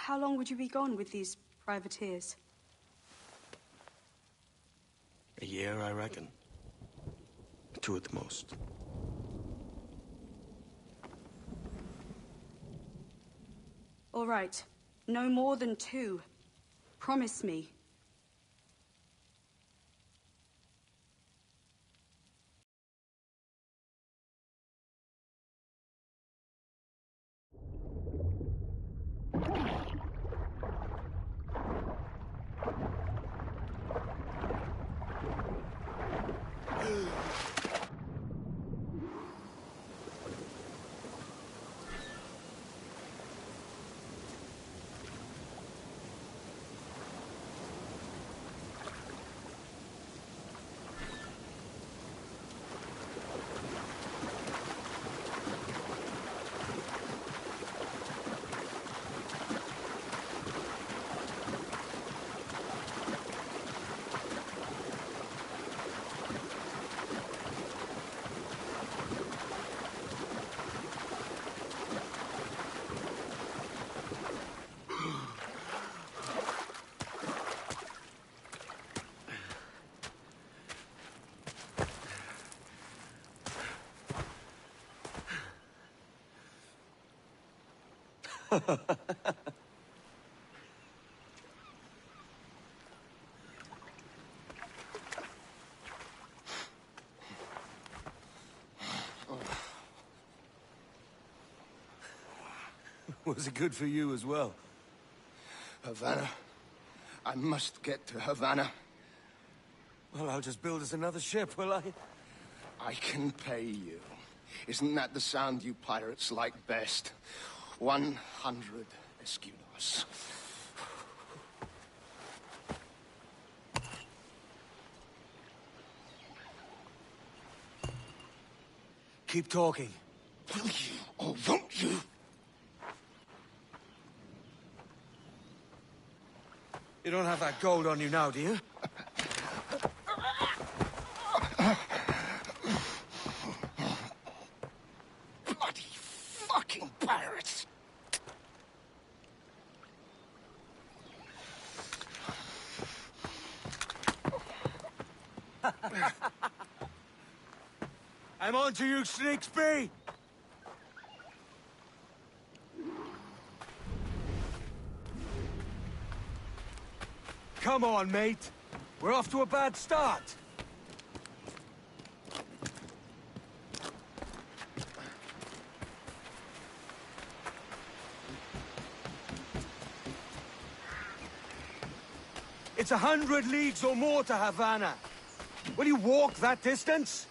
How long would you be gone with these privateers? A year, I reckon. 2 at the most. All right. No more than 2. Promise me. Was it good for you as well? Havana. I must get to Havana. Well, I'll just build us another ship, will I? I can pay you. Isn't that the sound you pirates like best? 100 escudos. Keep talking. Will you or won't you? You don't have that gold on you now, do you? Bloody fucking pirates! I'm on to you, Snakesby! Come on, mate. We're off to a bad start. It's 100 leagues or more to Havana. Will you walk that distance?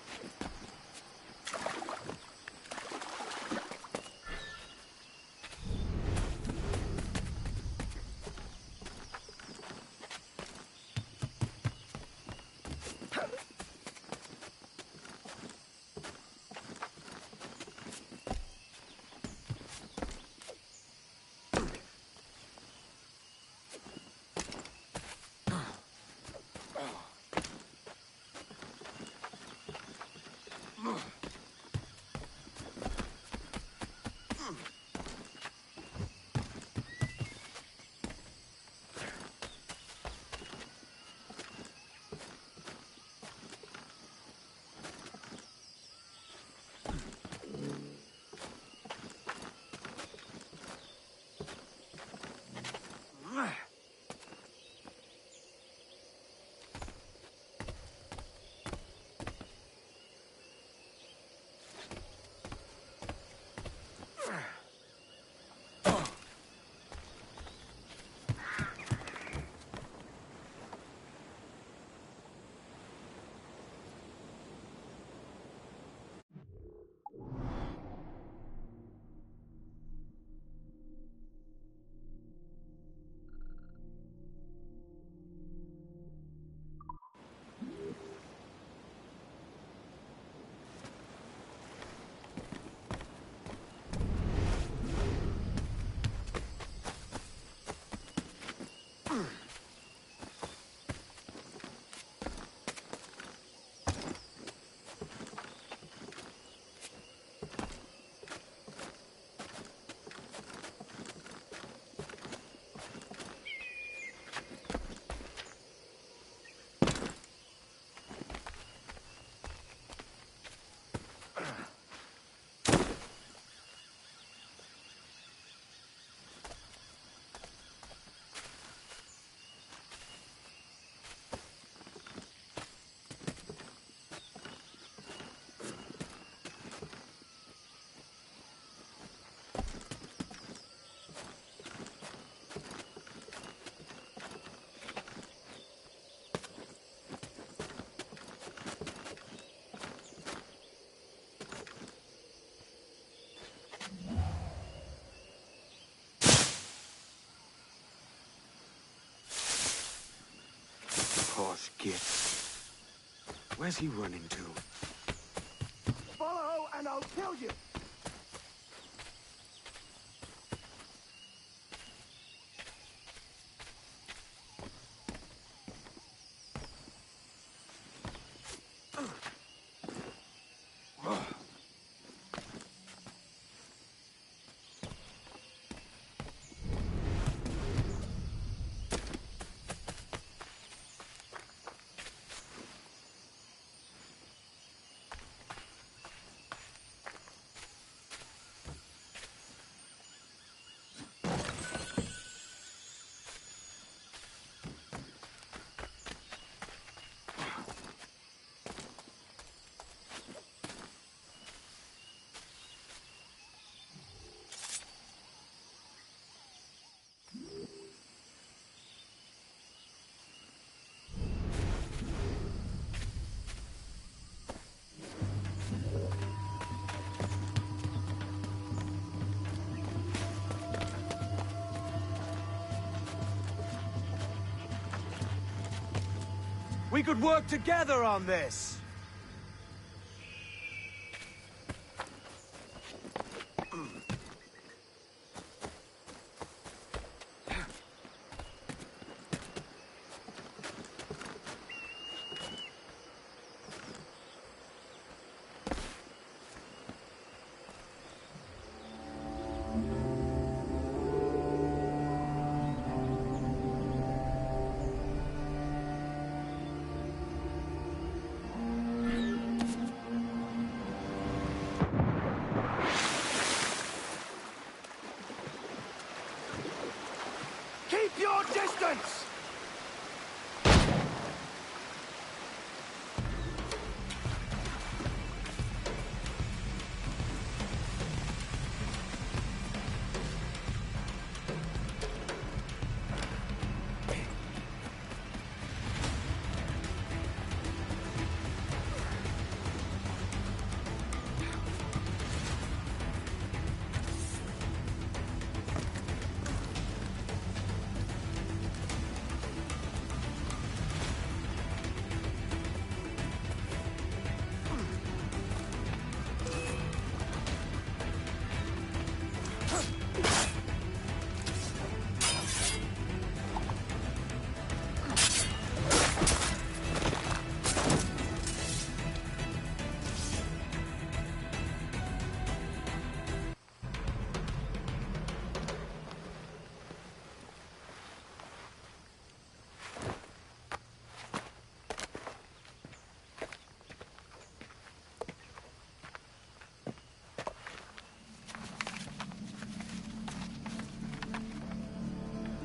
Skip. Where's he running to? Follow and I'll kill you! We could work together on this! Keep your distance!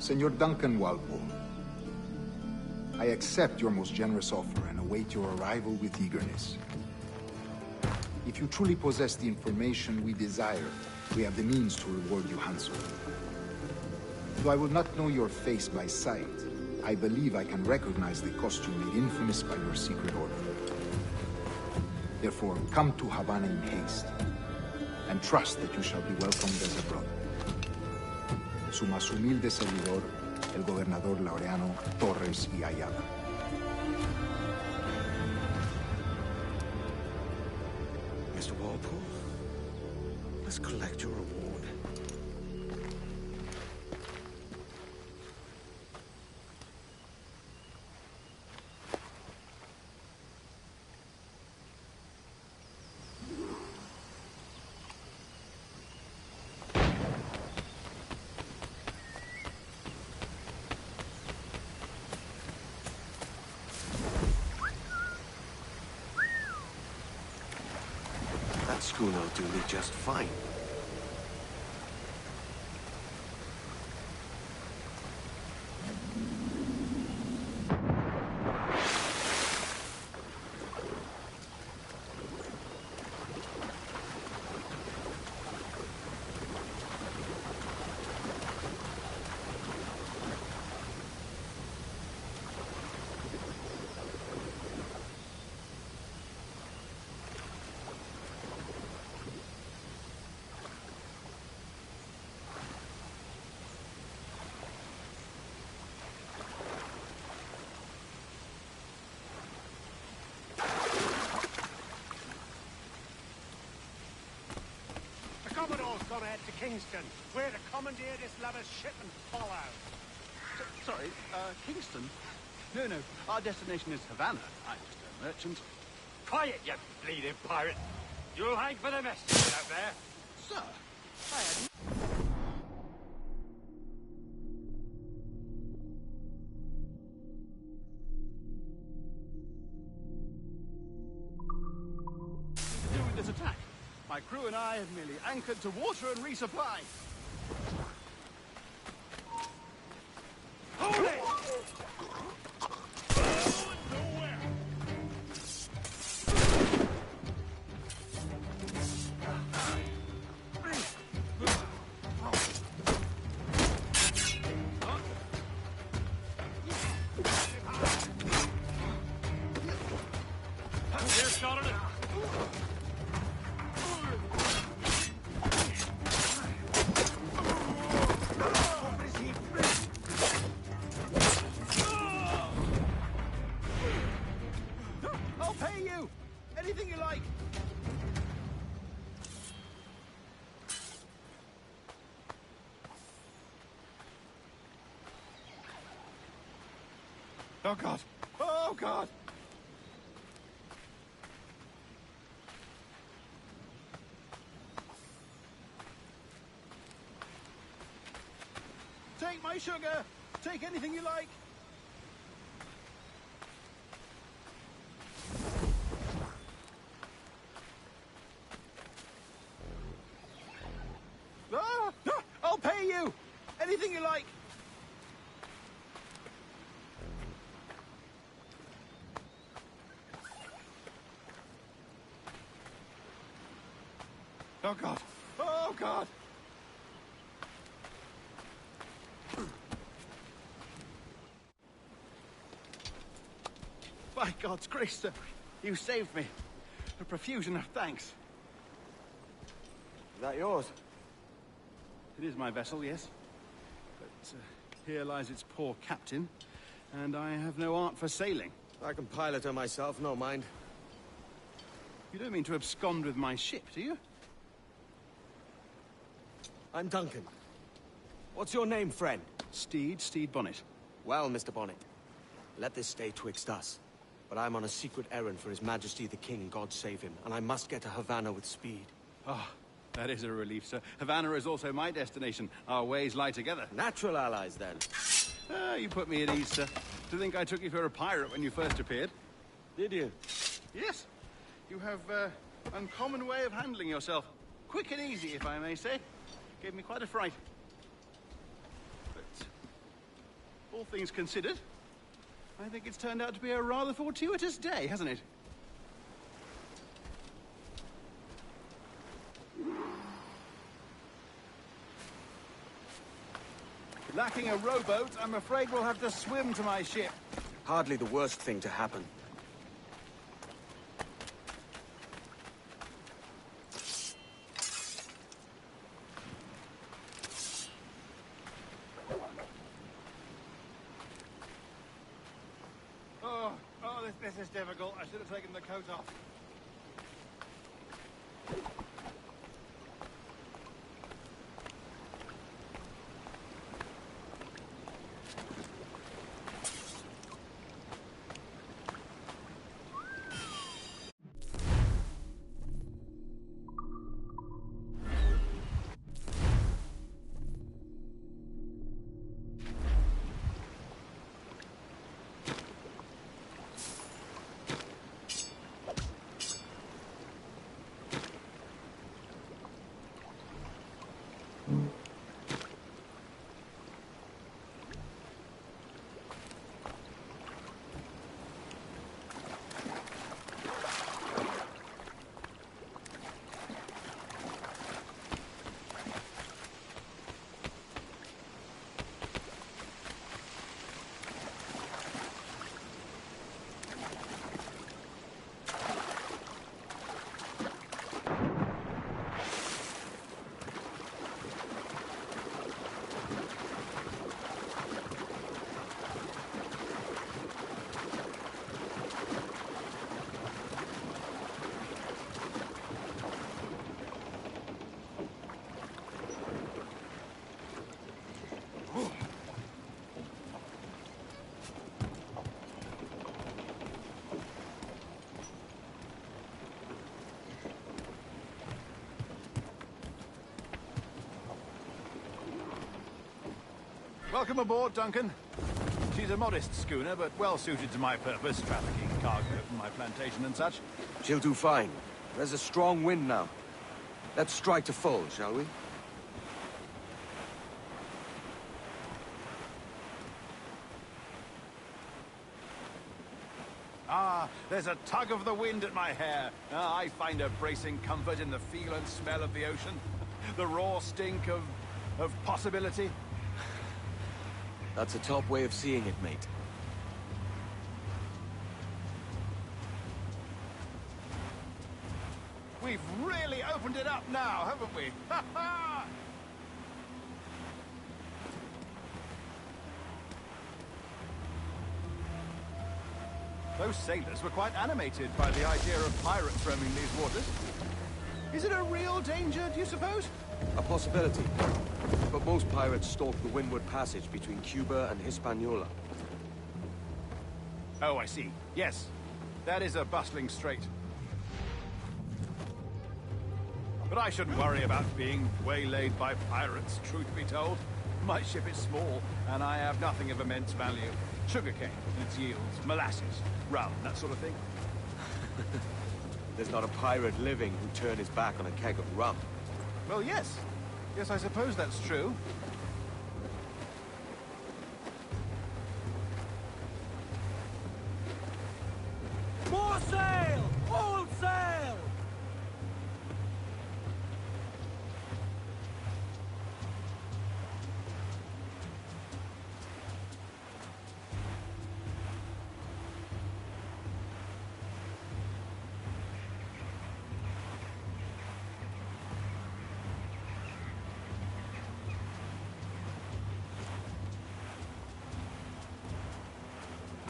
Senor Duncan Walpole, I accept your most generous offer and await your arrival with eagerness. If you truly possess the information we desire, we have the means to reward you handsomely. Though I will not know your face by sight, I believe I can recognize the costume made infamous by your secret order. Therefore, come to Havana in haste, and trust that you shall be welcomed as a brother. Su más humilde servidor, el gobernador Laureano Torres y Ayala. Mr. Walpole, let's collect your reward. That schooner will do me just fine. on ahead to Kingston. We're to commandeer this lover's ship and follow. Sorry, Kingston? No, our destination is Havana. I'm just a merchant. Quiet, you bleeding pirate. You'll hang for the mess out there. Sir, I had... to do with this attack. My crew and I have merely anchored to water and resupply. Hold it! I'll pay you! Anything you like! Oh, God! Oh, God! Take my sugar! Take anything you like! Ah! I'll pay you! Anything you like! Oh, God! Oh, God! By God's grace, sir, you saved me. A profusion of thanks. Is that yours? It is my vessel, yes. But here lies its poor captain, and I have no art for sailing. I can pilot her myself, no mind. You don't mean to abscond with my ship, do you? I'm Duncan. What's your name, friend? Steed Bonnet. Well, Mr. Bonnet, let this stay twixt us. But I'm on a secret errand for His Majesty the King, God save him, and I must get to Havana with speed. Ah, that is a relief, sir. Havana is also my destination. Our ways lie together. Natural allies, then. Ah, you put me at ease, sir. To think I took you for a pirate when you first appeared. Did you? Yes. You have uncommon way of handling yourself. Quick and easy, if I may say. Gave me quite a fright. But all things considered, I think it's turned out to be a rather fortuitous day, hasn't it? Lacking a rowboat, I'm afraid we'll have to swim to my ship. Hardly the worst thing to happen. This is difficult. I should have taken the coat off. Welcome aboard, Duncan. She's a modest schooner, but well-suited to my purpose, trafficking cargo from my plantation and such. She'll do fine. There's a strong wind now. Let's strike to full, shall we? Ah, there's a tug of the wind at my hair. I find a bracing comfort in the feel and smell of the ocean. The raw stink of possibility. That's a top way of seeing it, mate. We've really opened it up now, haven't we? Ha ha! Those sailors were quite animated by the idea of pirates roaming these waters. Is it a real danger, do you suppose? A possibility. But most pirates stalk the windward passage between Cuba and Hispaniola. Oh, I see. Yes. That is a bustling strait. But I shouldn't worry about being waylaid by pirates, truth be told. My ship is small, and I have nothing of immense value. Sugarcane and its yields, molasses, rum, that sort of thing. There's not a pirate living who'd turn his back on a keg of rum. Well, yes. Yes, I suppose that's true. More sail! All sail!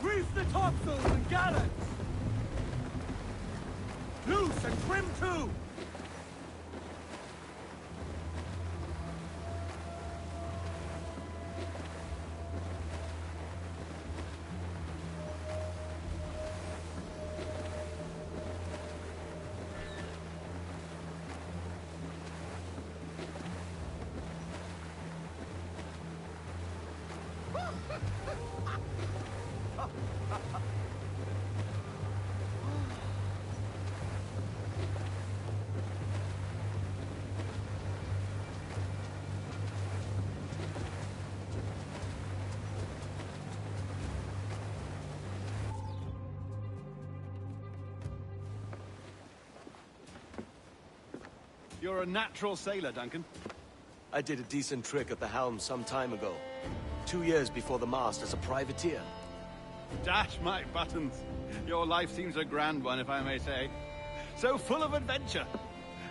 Reef the topsails and gallants! Loose and trim too! You're a natural sailor, Duncan. I did a decent trick at the helm some time ago. 2 years before the mast as a privateer. Dash my buttons. Your life seems a grand one, if I may say. So full of adventure.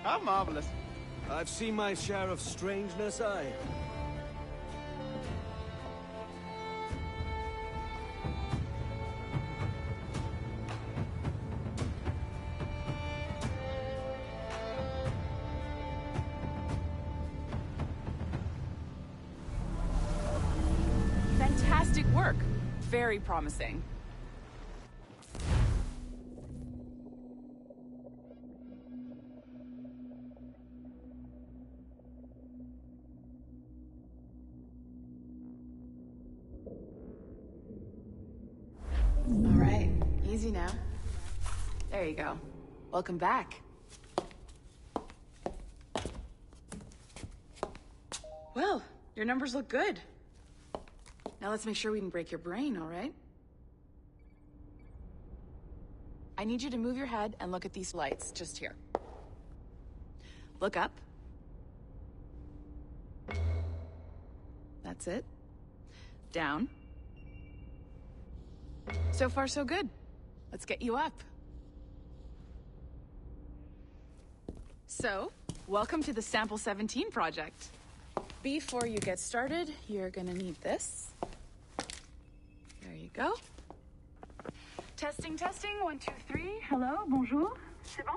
How marvelous. I've seen my share of strangeness, aye. Fantastic work. Very promising. All right, easy now. There you go. Welcome back. Well, your numbers look good. Now let's make sure we can break your brain, all right? I need you to move your head and look at these lights just here. Look up. That's it. Down. So far, so good. Let's get you up. So, welcome to the Sample 17 project. Before you get started, you're gonna need this. There you go. Testing, testing, 1, 2, 3. Hello, bonjour. C'est bon?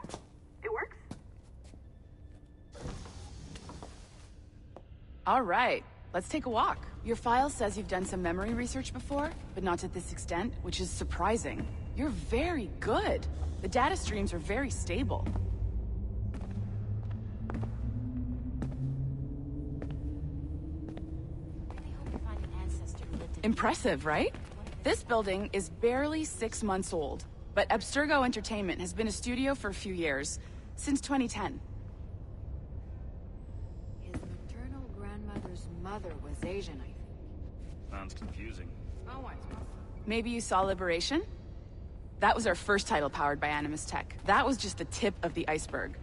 It works? All right, let's take a walk. Your file says you've done some memory research before, but not to this extent, which is surprising. You're very good. The data streams are very stable. Really hope you find an Impressive, right? This building is barely 6 months old, but Abstergo Entertainment has been a studio for a few years, since 2010. His maternal grandmother's mother was Asian, I think. Sounds confusing. Maybe you saw Liberation? That was our first title powered by Animus Tech. That was just the tip of the iceberg.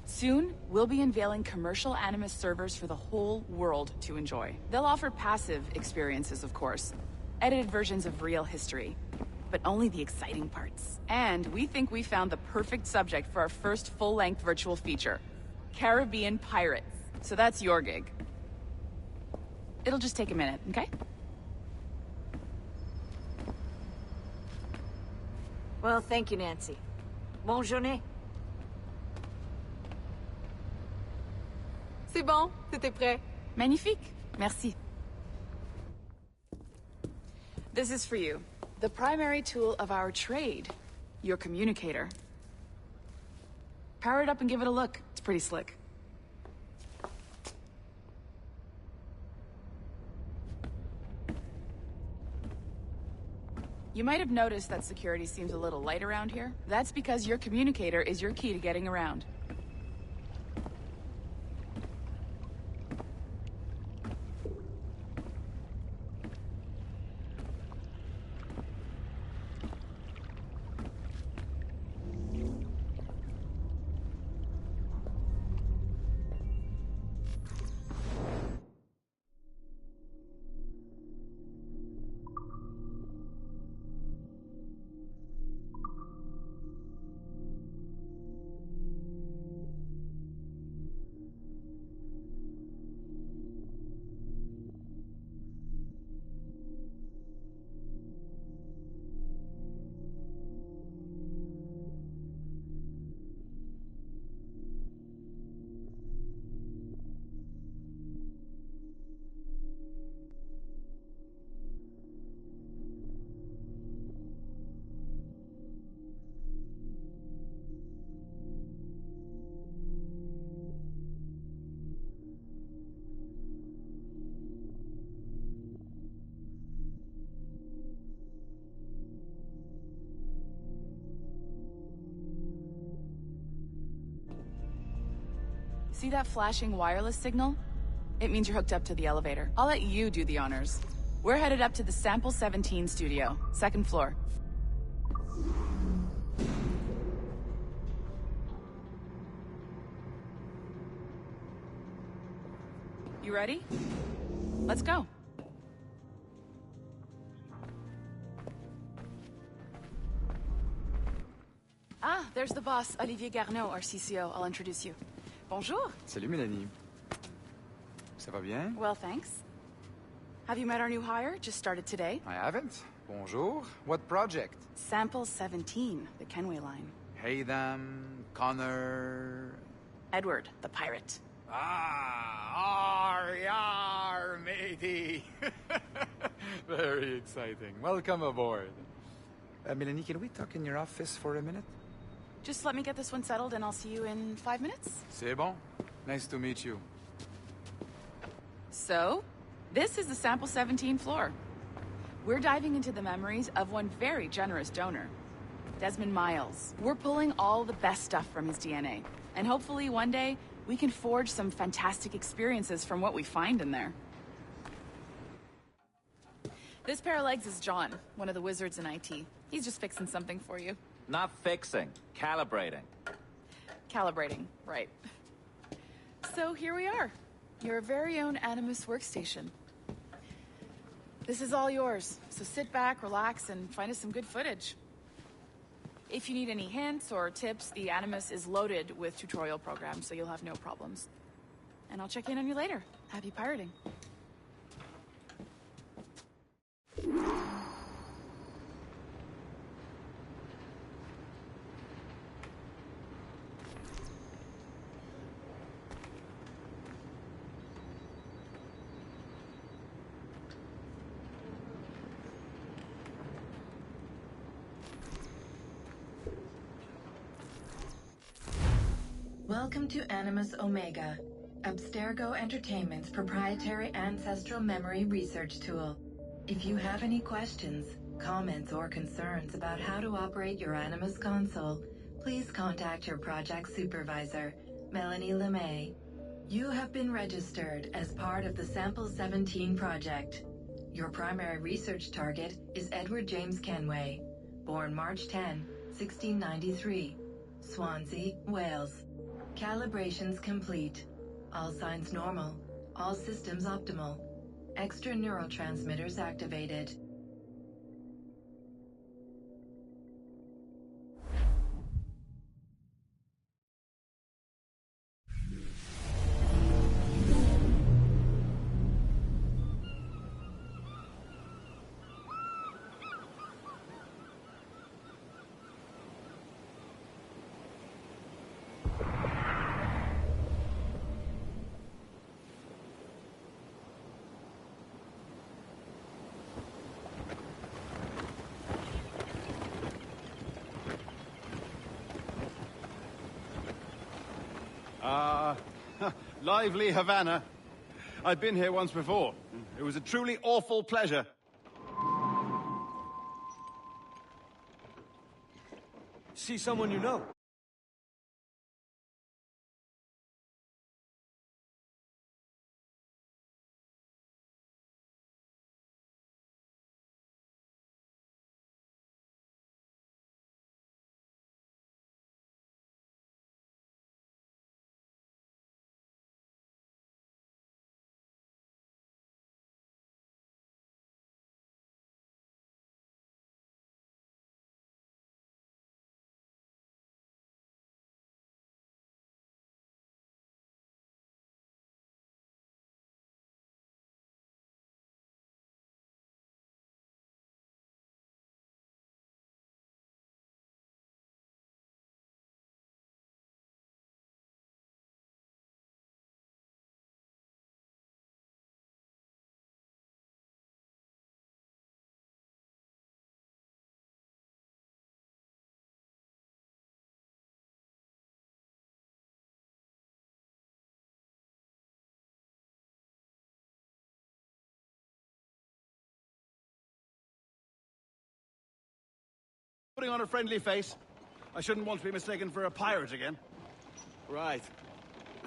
Soon, we'll be unveiling commercial Animus servers for the whole world to enjoy. They'll offer passive experiences, of course. Edited versions of real history. But only the exciting parts. And we think we found the perfect subject for our first full-length virtual feature. Caribbean pirates. So that's your gig. It'll just take a minute, okay? Well, thank you, Nancy. Bonne journée. C'est bon, c'était prêt. Magnifique. Merci. This is for you. The primary tool of our trade. Your communicator. Power it up and give it a look. It's pretty slick. You might have noticed that security seems a little light around here. That's because your communicator is your key to getting around. See that flashing wireless signal? It means you're hooked up to the elevator. I'll let you do the honors. We're headed up to the Sample 17 studio, 2nd floor. You ready? Let's go. Ah, there's the boss, Olivier Garneau, our CCO. I'll introduce you. Bonjour. Salut, Mélanie. Ça va bien? Well, thanks. Have you met our new hire? Just started today. I haven't. Bonjour. What project? Sample 17, the Kenway line. Hey, them, Connor... Edward, the pirate. Ah, yar, matey. Very exciting. Welcome aboard. Mélanie, can we talk in your office for a minute? Just let me get this one settled and I'll see you in 5 minutes. C'est bon. Nice to meet you. So, this is the Sample 17 floor. We're diving into the memories of one very generous donor, Desmond Miles. We're pulling all the best stuff from his DNA. And hopefully one day, we can forge some fantastic experiences from what we find in there. This pair of legs is John, one of the wizards in IT. He's just fixing something for you. Not fixing, calibrating. Calibrating, right. So here we are, your very own Animus workstation. This is all yours, so sit back, relax, and find us some good footage. If you need any hints or tips, the Animus is loaded with tutorial programs, so you'll have no problems. And I'll check in on you later. Happy pirating. Welcome to Animus Omega, Abstergo Entertainment's proprietary ancestral memory research tool. If you have any questions, comments, or concerns about how to operate your Animus console, please contact your project supervisor, Melanie LeMay. You have been registered as part of the Sample 17 project. Your primary research target is Edward James Kenway, born March 10, 1693, Swansea, Wales. Calibrations complete. All signs normal. All systems optimal. Extra neurotransmitters activated. Lively Havana. I've been here once before. It was a truly awful pleasure. See someone you know? Putting on a friendly face. I shouldn't want to be mistaken for a pirate again. Right.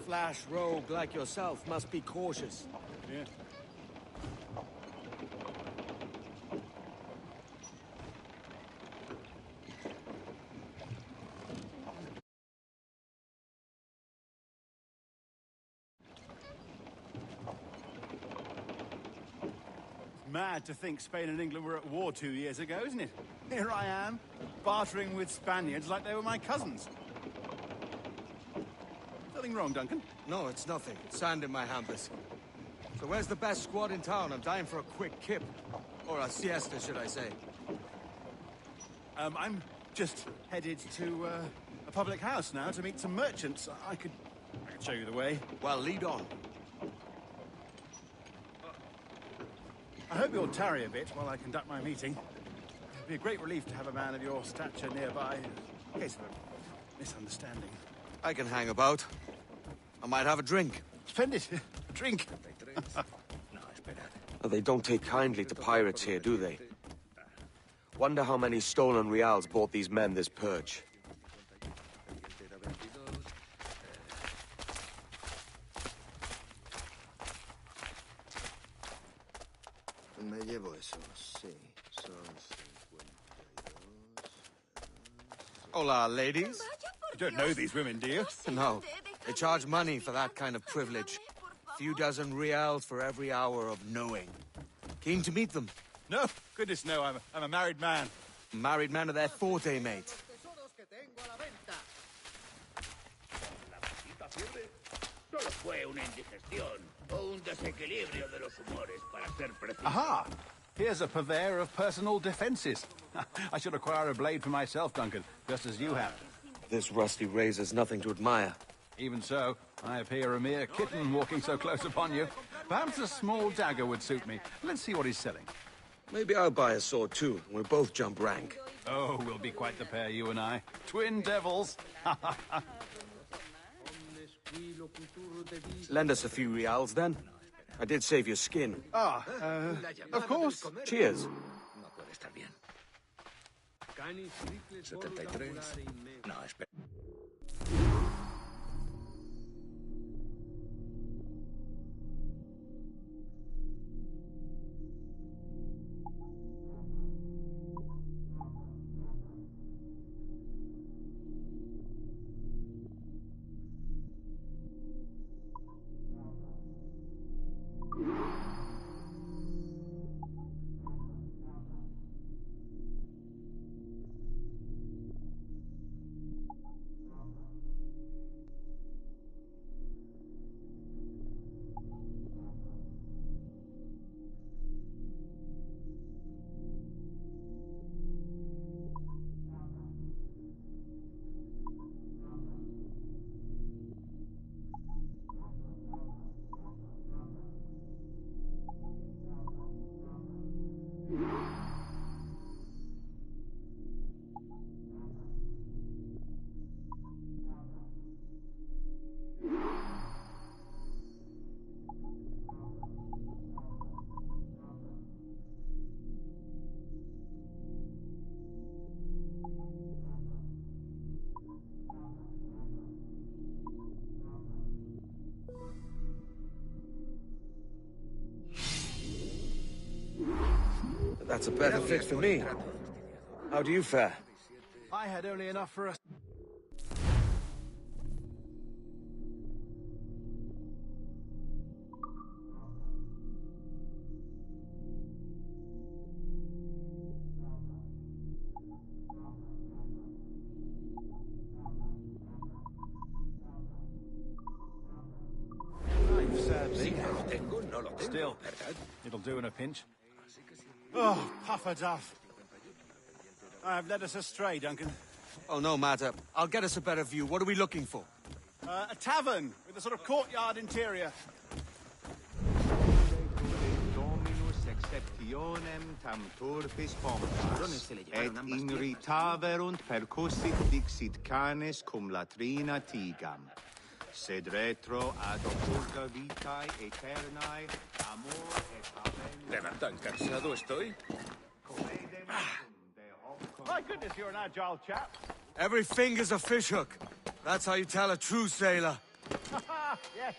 Flash rogue like yourself must be cautious. Yeah. Mad to think Spain and England were at war 2 years ago, isn't it? Here I am, bartering with Spaniards like they were my cousins. Nothing wrong, Duncan? No, it's nothing. Sand in my hampers. So where's the best squad in town? I'm dying for a quick kip. Or a siesta, should I say. I'm just headed to a public house now to meet some merchants. I could show you the way. Well, lead on. I hope you'll tarry a bit while I conduct my meeting. It'd be a great relief to have a man of your stature nearby in case of a misunderstanding. I can hang about. I might have a drink. Splendid. A drink. They don't take kindly to pirates here, do they? Wonder how many stolen reals bought these men this purge. Me llevo eso, sí. Son 52. Hola, ladies. You don't know these women, do you? No. They charge money for that kind of privilege. A few dozen reals for every hour of knowing. Keen to meet them? No, goodness no, I'm a married man. Married man of their forte, mate. Aha! Here's a purveyor of personal defenses. I should acquire a blade for myself, Duncan, just as you have. This rusty razor's nothing to admire. Even so, I appear a mere kitten walking so close upon you. Perhaps a small dagger would suit me. Let's see what he's selling. Maybe I'll buy a sword too, and we'll both jump rank. Oh, we'll be quite the pair, you and I. Twin devils. Lend us a few reals, then. I did save your skin. Ah, of course. Cheers. 73. No, espera. That's a better fit for me. How do you fare? I had only enough for us. Still, it'll do in a pinch. Oh, puffer duff. I've led us astray, Duncan. Oh, no matter. I'll get us a better view. What are we looking for? A tavern with a sort of courtyard interior. Dominus exceptionem tam turpis pompas, et in ritaverunt percussit dixit canes cum latrina tigam. Sed retro ad occulta vitae aeternae, amor et habemus... ¿De verdad cansado estoy? My goodness, you're an agile chap. Every finger's a fishhook. That's how you tell a true sailor. Yes,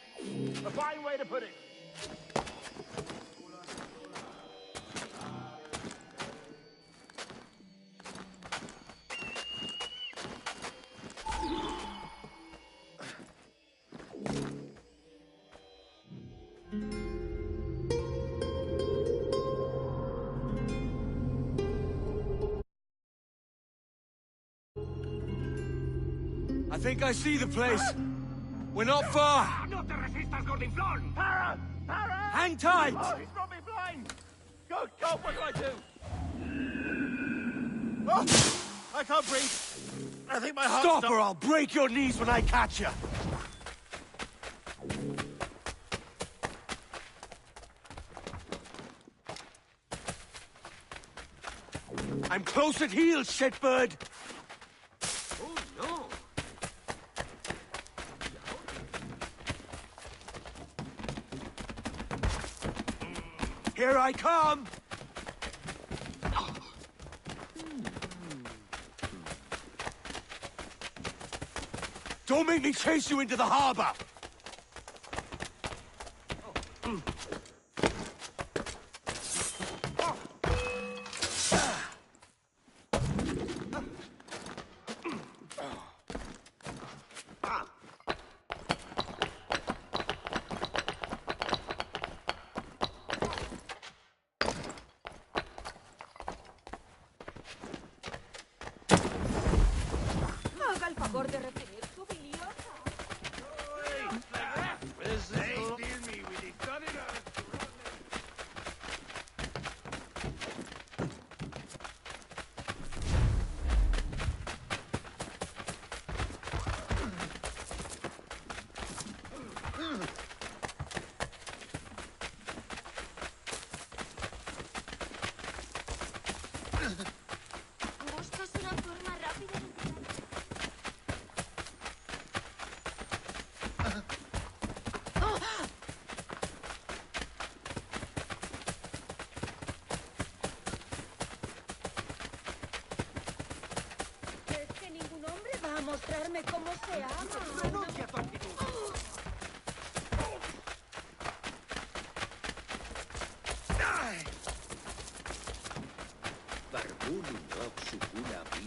a fine way to put it. I think I see the place. We're not far. No te resistas, gordinflón! Para! Para! Hang tight! Oh, he's brought me blind! Good God, what do I do? Oh, I can't breathe. I think my heart's Stop or I'll break your knees when I catch you. I'm close at heel, shitbird! Oh, no! Here I come! Don't make me chase you into the harbor! Haga el favor de repetir su biliosa. mostrarme cómo se ama. Renuncia a tu actitud. Barbuni no sukuna bi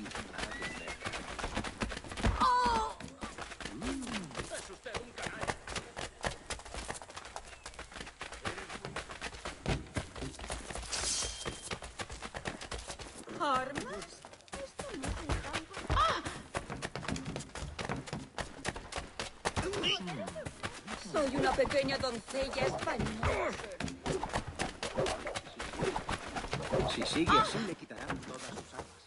Es usted un canalla. ¿Armas? Esto no es un campo. ¡Ah! Soy una pequeña doncella española. Si sigue así, le quitarán todas sus armas.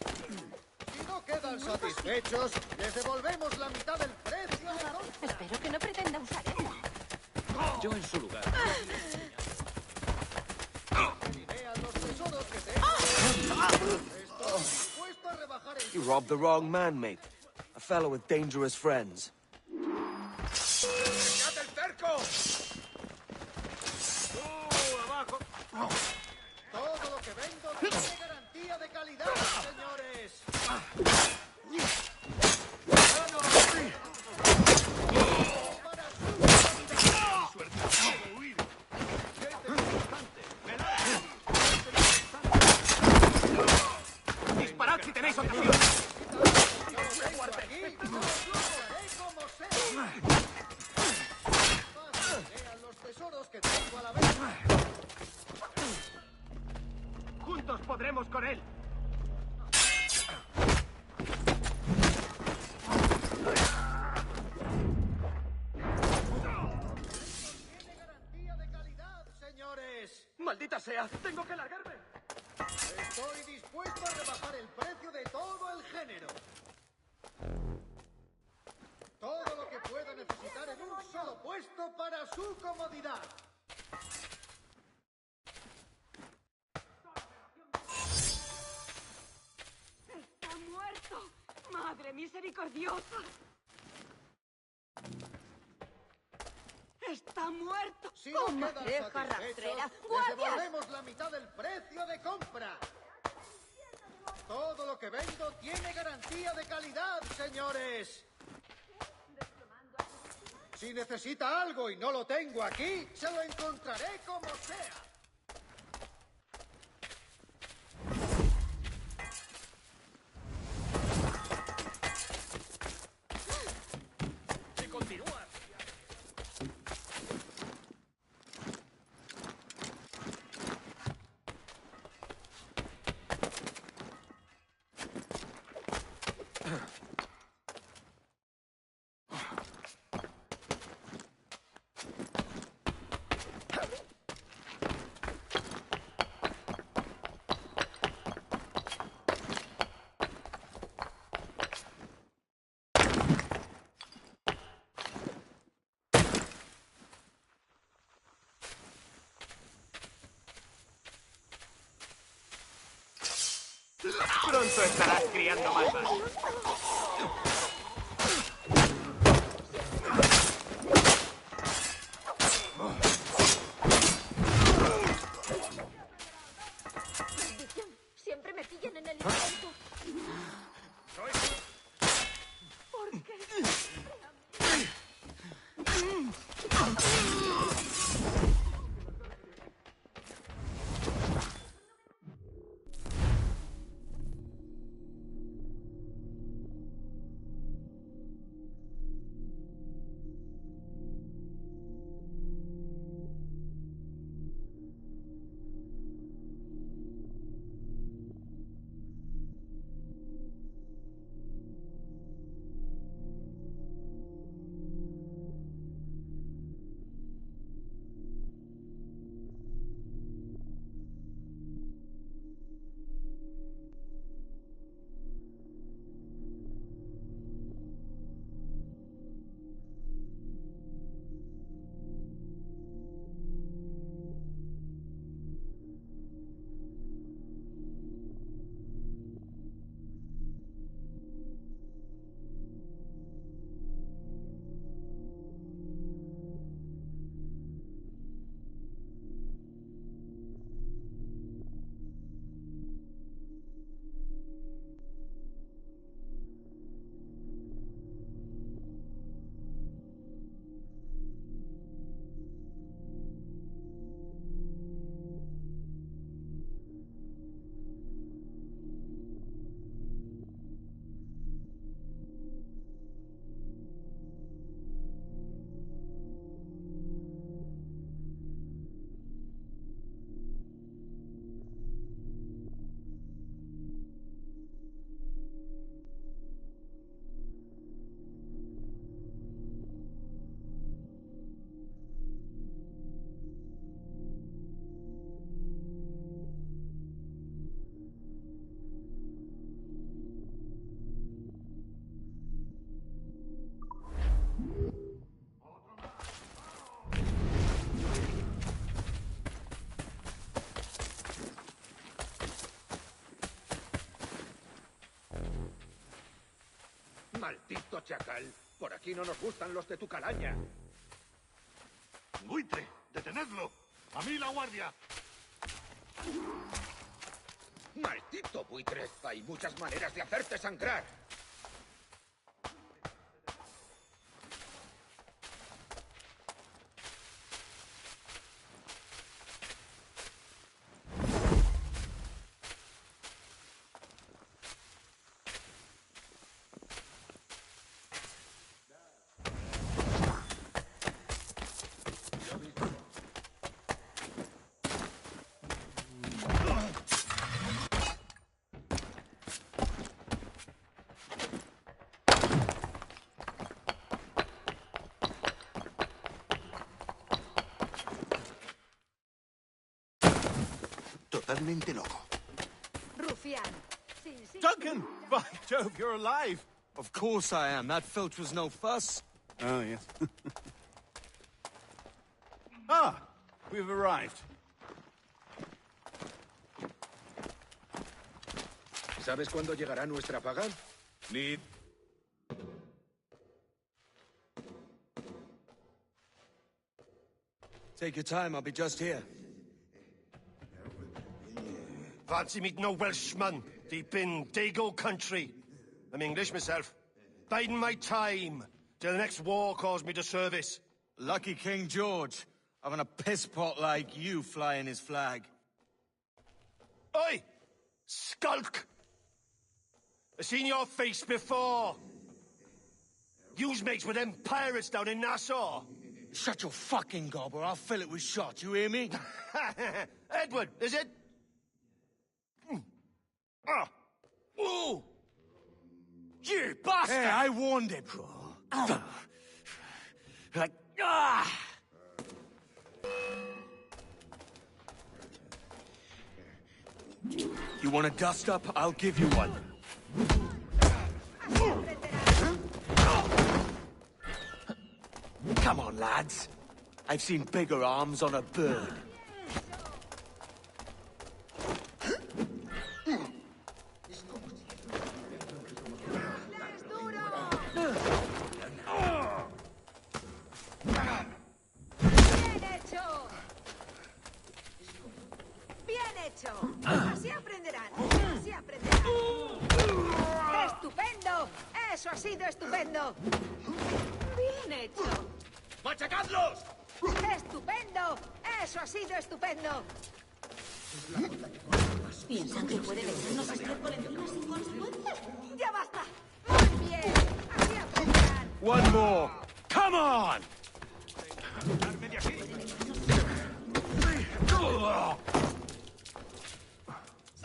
Si no quedan satisfechos, les devolvemos la mitad del precio de compra. Espero que no pretenda usar eso. Yo en su lugar. Vean los tesoros que tengo. Estoy dispuesto a rebajar el... You robbed the wrong man, mate. A fellow with dangerous friends. ¡Echad el cerco! ¡Abajo! Todo lo que vendo tiene garantía de calidad, señores. ¡Disparad si tenéis ocasión! Vean los tesoros que tengo a la venta. ¡Juntos podremos con él! Tiene garantía de calidad, señores. ¡Maldita sea! ¡Tengo que largarme! Estoy dispuesto a rebajar el precio de todo el género. Todo lo que pueda necesitar en un solo puesto para su comodidad. ¡Está muerto! ¡Madre misericordiosa! ¡Está muerto! Si no quedan ¡Comadreja satisfechos, rastrera! les ¡Guardias! devolvemos la mitad del precio de compra. Todo lo que vendo tiene garantía de calidad, señores. Si necesita algo y no lo tengo aquí, se lo encontraré como sea. Si continúa. Pronto estarás criando malvas. ¡Maldición! Siempre me pillan en el intento. ¿Por qué? Maldito chacal. Por aquí no nos gustan los de tu calaña. Buitre, detenedlo. A mí la guardia. Maldito buitre. Hay muchas maneras de hacerte sangrar. Totalmente loco. Rufián. Duncan! By Jove, you're alive! Of course I am. That filch was no fuss. Oh, yes. Ah! We've arrived. ¿Sabes cuándo llegará nuestra paga? Need. Take your time, I'll be just here. Fancy meeting no Welshman deep in Dago country. I'm English myself. Biding my time till the next war calls me to service. Lucky King George, having a pisspot like you flying his flag. Oi! Skulk! I've seen your face before. You's mates with them pirates down in Nassau. Shut your fucking gob or I'll fill it with shot, you hear me? Edward, is it? Ah! Ooh! You bastard! Hey, I warned him. Like, ah! You want a dust-up? I'll give you one. Come on, lads. I've seen bigger arms on a bird. Así aprenderán. Así aprenderán. ¡Estupendo! ¡Eso ha sido estupendo! ¡Bien hecho! ¡Machacadlos! ¡Estupendo! ¡Eso ha sido estupendo! ¿Piensan que puede dejarnos estar por encima sin consecuencias? ¡Ya basta! ¡Muy bien! ¡Así aprenderán! One more! Come on!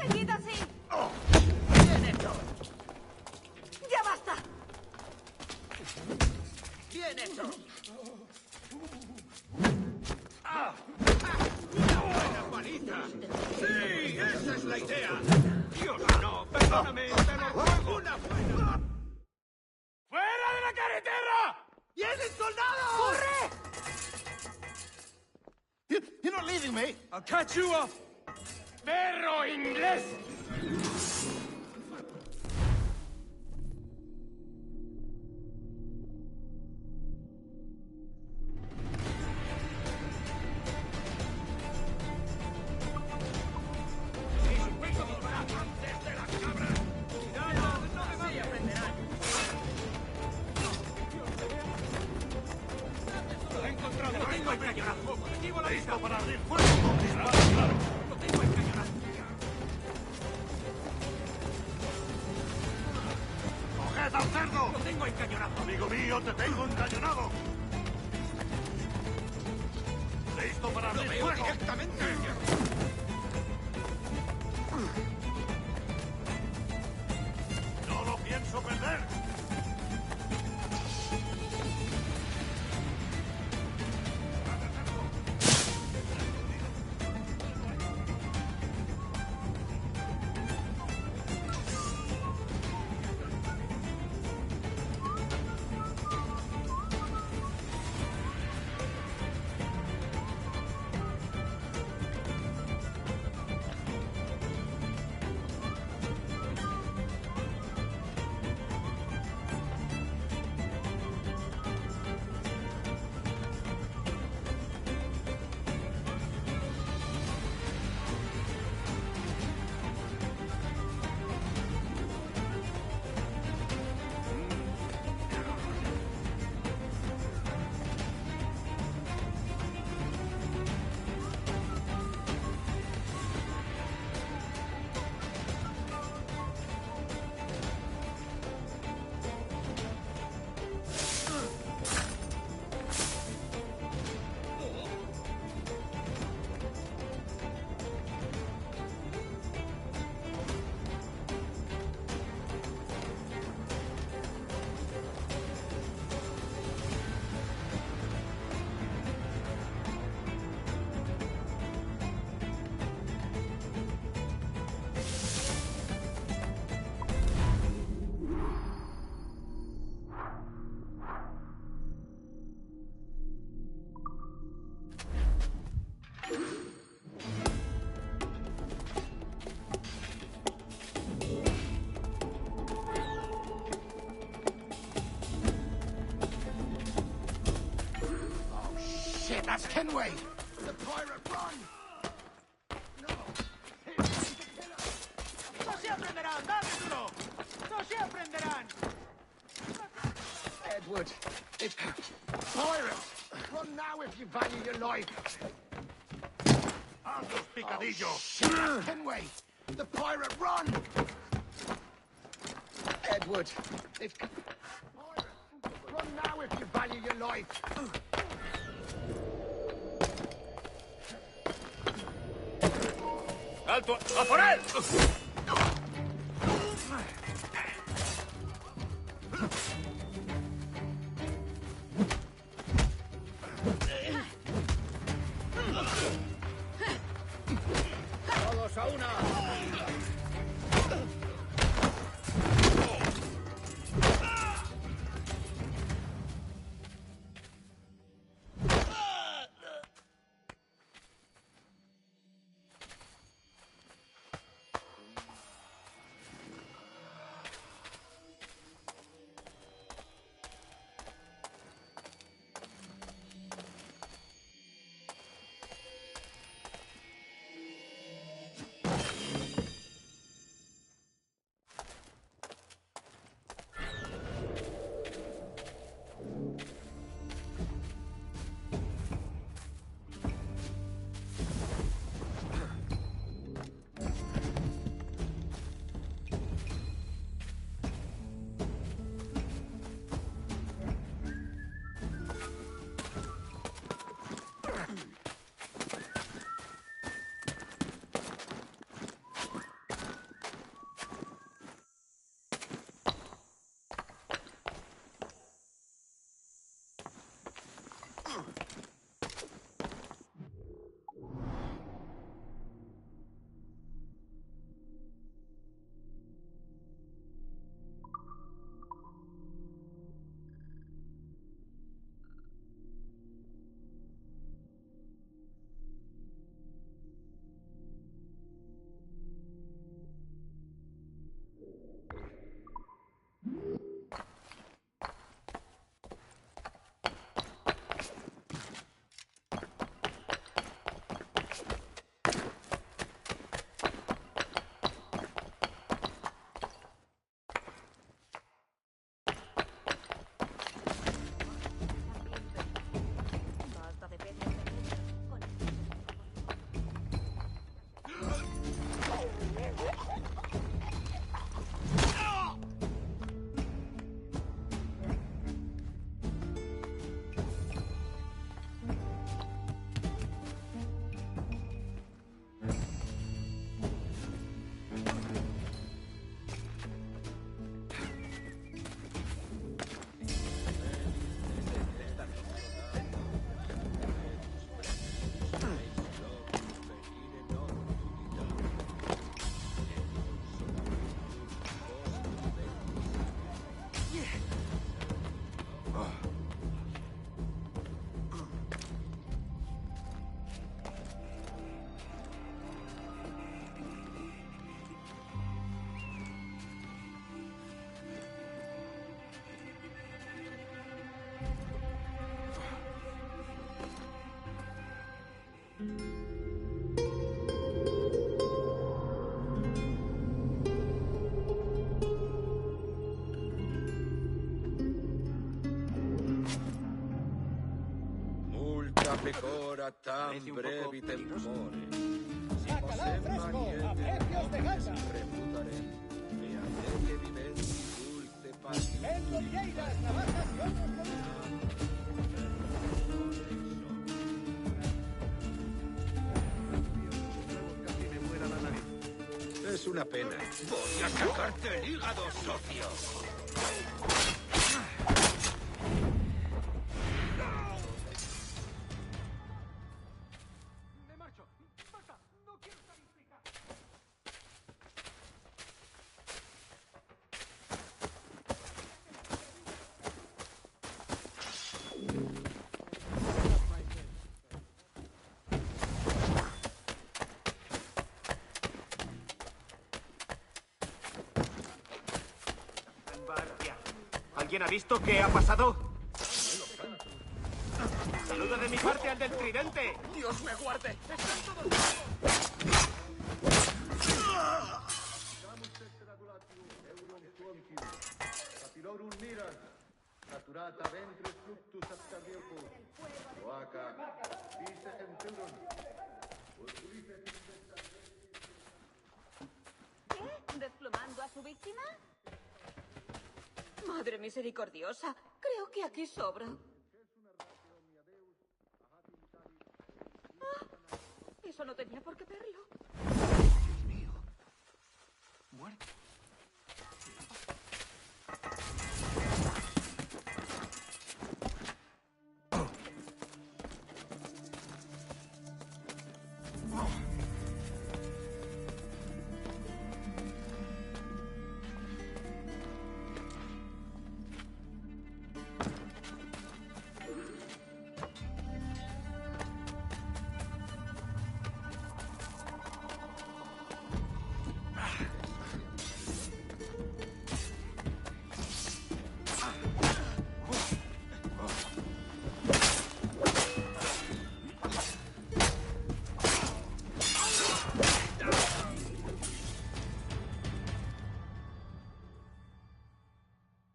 ¡Seguid así! ¡Bien hecho! ¡Ya basta! ¡Bien hecho! ¡Buena paliza! ¡Sí! ¡Esa es la idea! ¡Dios, no! ¡Perdóname! ¡Te lo ruego! ¡Una buena! ¡Fuera de la carretera! ¡Vienen soldados! ¡Corre! You're not leaving me. I'll catch you up! ¡Perro inglés! Listo para abrir fuego. Claro. ¡Lo tengo encañonado! ¡Coged al cerdo! ¡Lo tengo encañonado! Amigo mío, te tengo encañonado. Listo para abrir fuego. Directamente. No lo pienso perder. That's Kenway! The pirate, run! ¡No se aprenderán! ¡Dádmelo! ¡No se aprenderán! Edward, it's pirates! Run now if you value your life! ¡Hazlos, picadillo! Oh, shit, that's Kenway! The pirate, run! Edward, it's pirates! Run now if you value your life! ¡Alto! ¡A por él! ¡Todos a una! Pecora tam brevitem more. Si posem maniete, reputarem, e a te que viventi dulte pasium. Es una pena. Voy a sacarte el hígado, socio. ¿Alguien ha visto qué ha pasado? Saluda de mi parte al del tridente. ¡Dios me guarde! ¡Están todos ¿Qué? ¿Desplomando a su víctima? Madre misericordiosa. Creo que aquí sobra. Ah, eso no tenía por qué verlo. Dios mío. Muerto.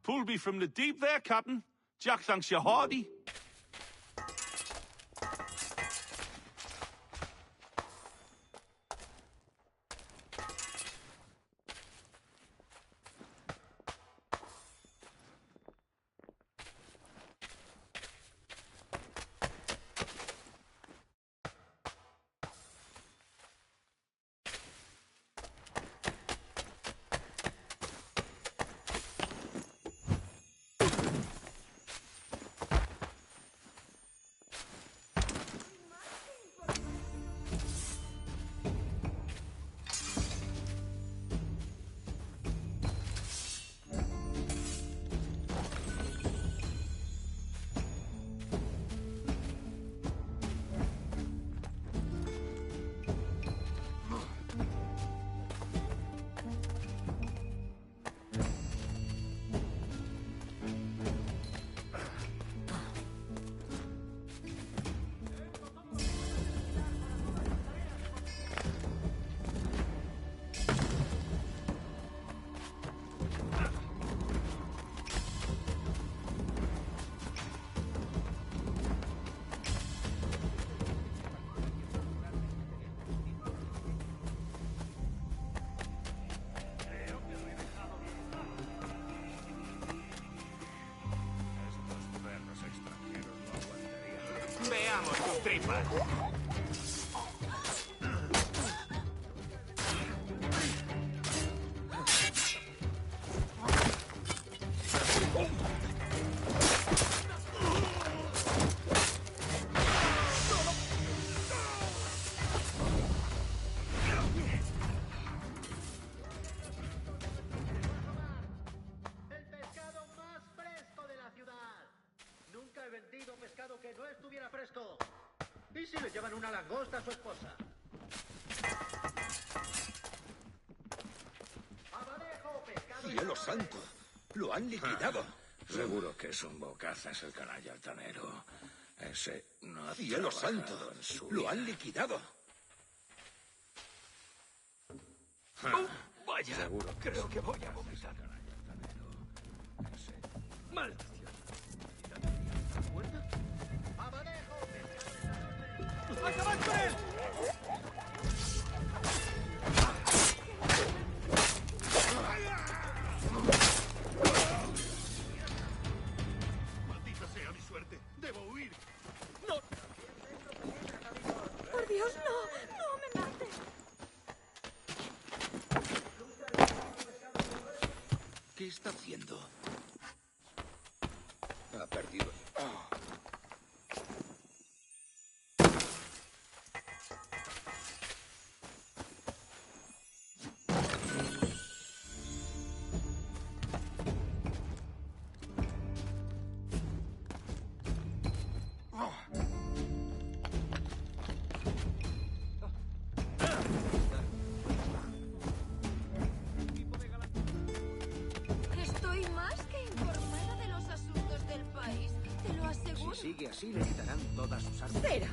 Pulled me from the deep there, Captain. Jack thanks you hearty. Veamos tus tripas. ¿Y si le llevan una langosta a su esposa? ¡Abadejo, pescado! ¡Cielo santo! ¡Lo han liquidado! Seguro que es un bocazas el canalla altanero. Ese no ha ¡Cielo trabajado santo! en su ¡Lo vida. han liquidado! Vaya, seguro creo que voy a vomitar. ¡Maldición! ¡Acabad con él! Maldita sea mi suerte. Debo huir. ¡No! Por Dios, no. No me mates. ¿Qué está haciendo? Ha perdido. Estoy más que informada de los asuntos del país. todas sus armas. Pero...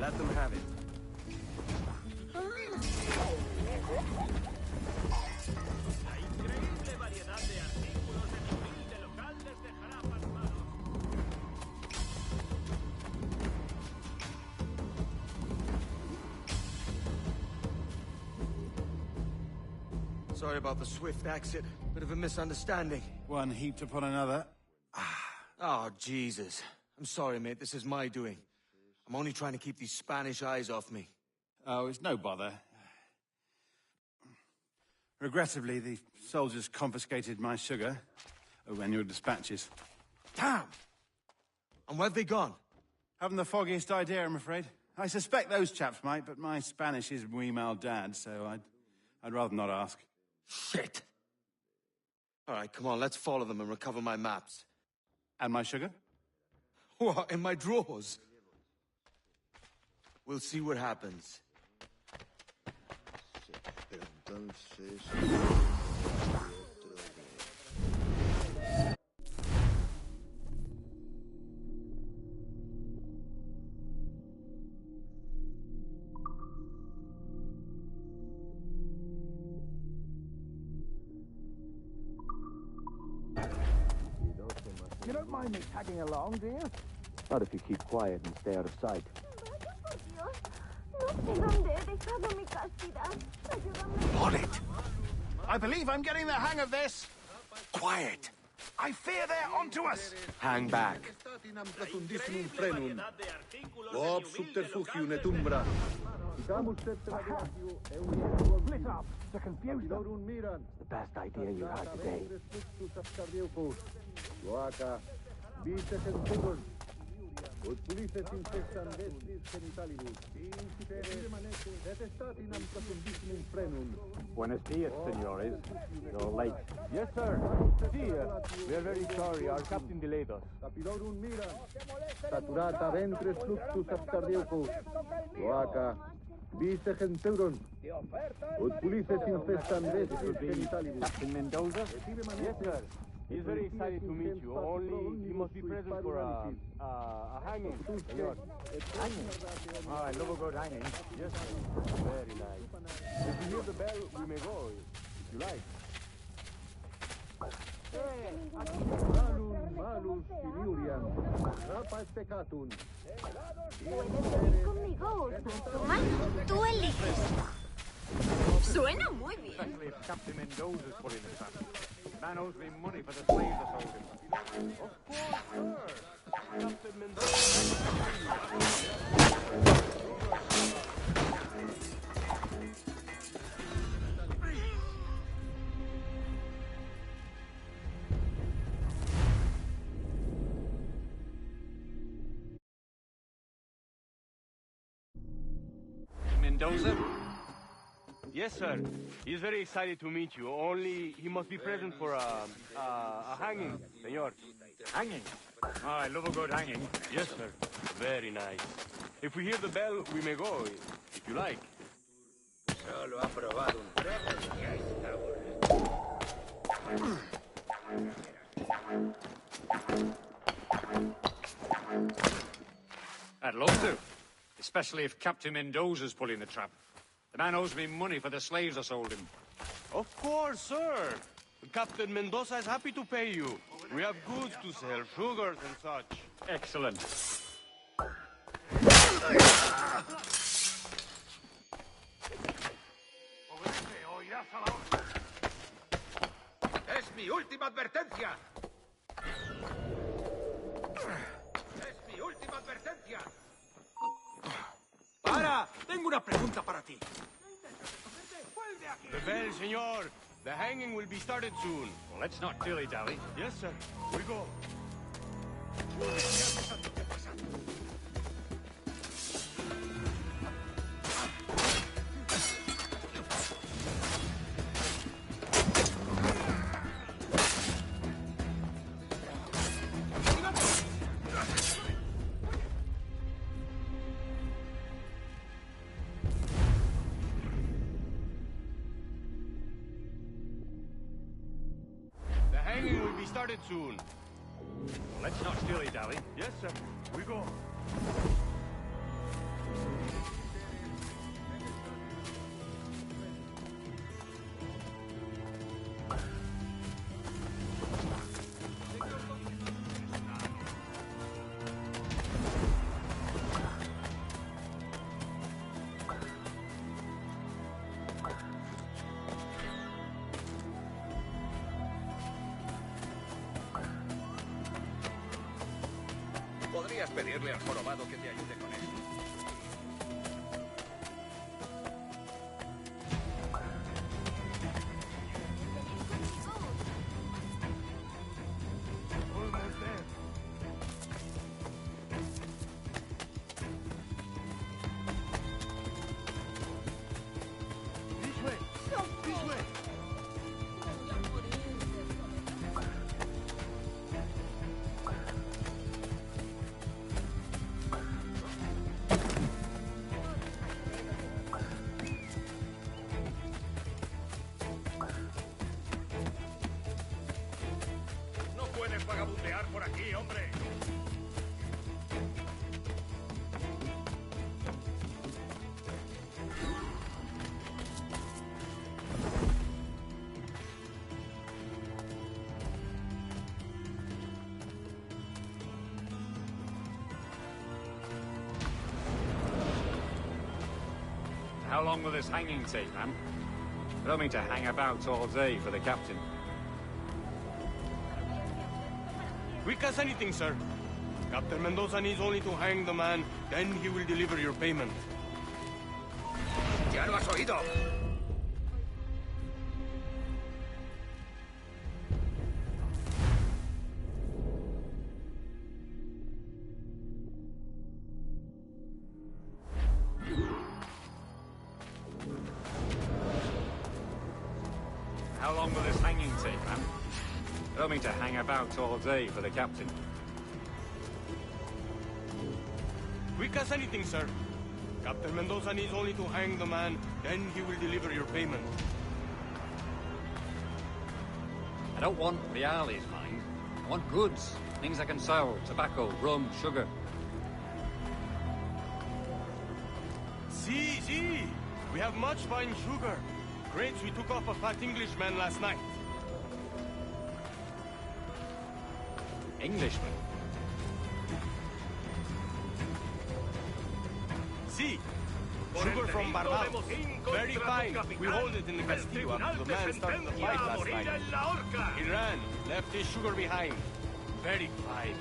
Let them have it. La increíble variedad de artículos en el humilde local les dejará pasmados. Sorry about the swift exit. Bit of a misunderstanding. One heaped upon another. Oh, Jesus. I'm sorry, mate. This is my doing. I'm only trying to keep these Spanish eyes off me. Oh, it's no bother. Regrettably, the soldiers confiscated my sugar and your dispatches. Damn! And where've they gone? Haven't the foggiest idea, I'm afraid. I suspect those chaps might, but my Spanish is muy mal dad, so I'd rather not ask. Shit! All right, come on, let's follow them and recover my maps. And my sugar? What, in my drawers? We'll see what happens. Pero entonces... You don't mind me tagging along, do you? Not if you keep quiet and stay out of sight. On it! I believe I'm getting the hang of this. Quiet! I fear they're onto us! Hang back. Split up to confuse them. The best idea you had today. Buenos dias, senores. You're late. Yes, sir. Dear, we are very sorry. Our captain delayed us. Saturata ventres fluxus ascardiosus. Loaca. Vice centauron. Ut pulices infestan vestis genitalibus. Captain Mendoza? Yes, sir. He's very excited to meet you. Only he must be present for a hanging. Senor. Hanging? Oh, I love a good hanging. Yes, sir. Very nice. If you hear the bell, we may go, if you like. Malum, malus, filiurian. Rapas peccatum. Puedes venir conmigo, Toma, tú eliges. Suena muy bien. Especially if Captain Mendoza's putting the trap. Man owes me money for the slaves I sold him. Of course, sir. Captain Mendoza. Mendoza? Yes, sir. He's very excited to meet you. Only he must be present for a hanging, senor. Hanging? Oh, I love a good hanging. Yes, sir. Very nice. If we hear the bell, we may go, if you like. Solo ha probado un trago y ya está bueno. I'd love to. Especially if Captain Mendoza's pulling the trap. The man owes me money for the slaves I sold him. Of course, sir. Captain Mendoza is happy to pay you. We have goods to sell, sugars and such. Excellent. ¡Es mi última advertencia! ¡Es mi última advertencia! ¡Para! Tengo una pregunta para ti. The bell, senor. The hanging will be started soon. Well, let's not dilly-dally. Yes, sir. We go. The hanging will be started soon. Let's not dilly-dally. Yes, sir. We go. Podrías pedirle al jorobado que te ayude con esto. Vagabundear por aquí, hombre. How long will this hanging take, man? I don't mean to hang about all day for the captain. Quick as anything, sir. Captain Mendoza needs only to hang the man, then he will deliver your payment. ¡Ya lo has oído! How long will this hanging take, man? I don't mean to hang about all day for the captain. Quick as anything, sir. Captain Mendoza needs only to hang the man, then he will deliver your payment. I don't want reales, mind. I want goods. Things I can sell. Tobacco, rum, sugar. See. We have much fine sugar. Crates we took off a fat Englishman last night. Englishman? See. Sugar from Barbados. Very fine. We hold it in the Castillo after the man started the fight last night. He ran, left his sugar behind. Very fine.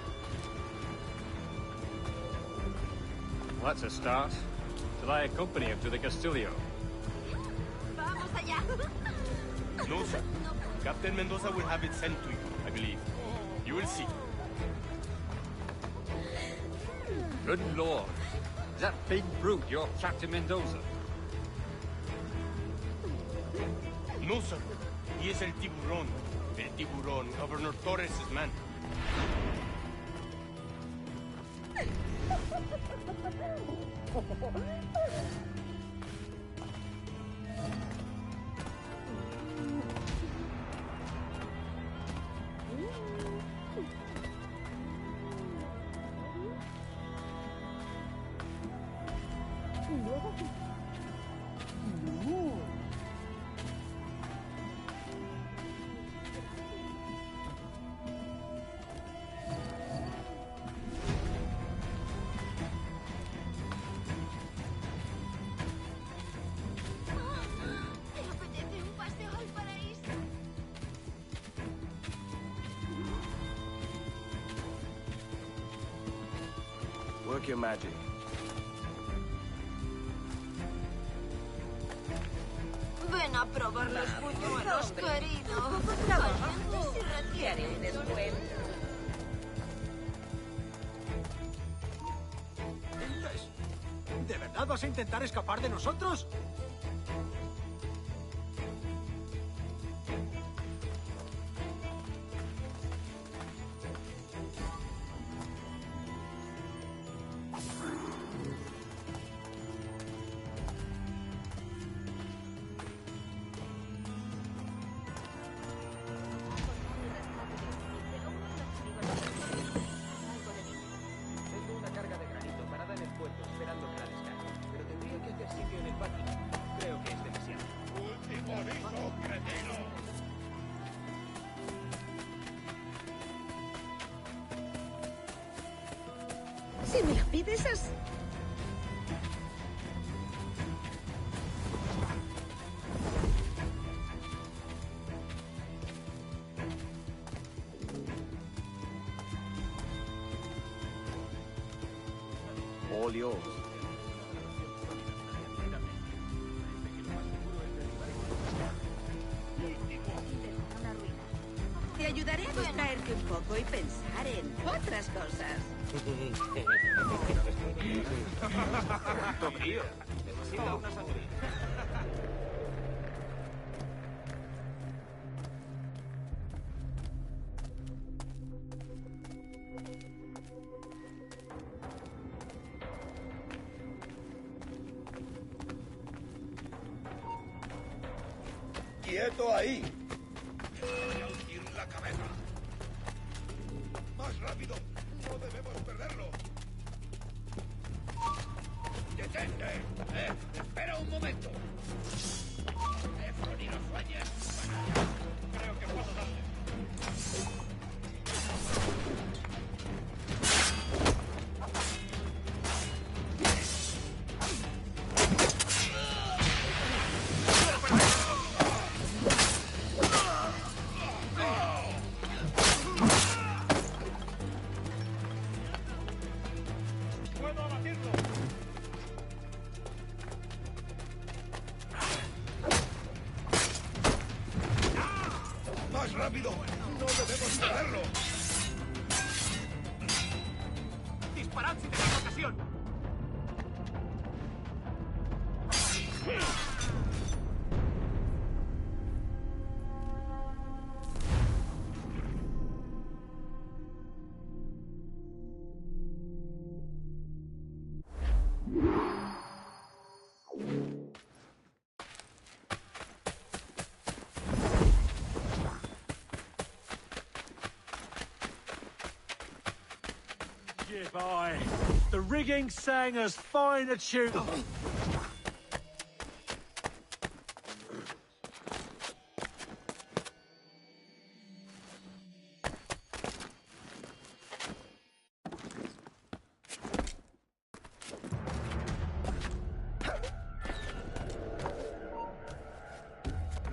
Well, that's a start. Shall I accompany him to the Castillo? Vamos allá. No, sir. Captain Mendoza will have it sent to you, I believe. You will see. Good Lord. Is that big brute your Captain Mendoza? No, sir. He is El Tiburón. El Tiburón, Governor Torres' man. Work your magic. Ven a probar los buñuelos, querido. Valientes y Haré un descuento. ¿De verdad vas a intentar escapar de nosotros? Si me lo pides así. All yours. Te ayudaré a distraerte un poco y pensar en otras cosas. Tío, necesita una sangría. ¡Quieto ahí! ¡Voy a hundir la cabeza! ¡Más rápido! ¡No debemos perderlo! ¡Detente! ¡Espera un momento! ¡Eso ni lo sueñes! Creo que puedo darle. ¡Más rápido! ¡No debemos perderlo! ¡Disparad si tenéis ocasión! Give eye. The rigging sang as fine a tune.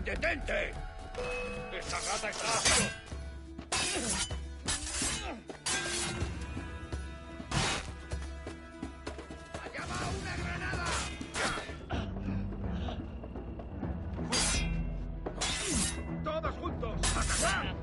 ¡Detente! ¡Esa rata está... ¡Todos juntos! ¡Atacar!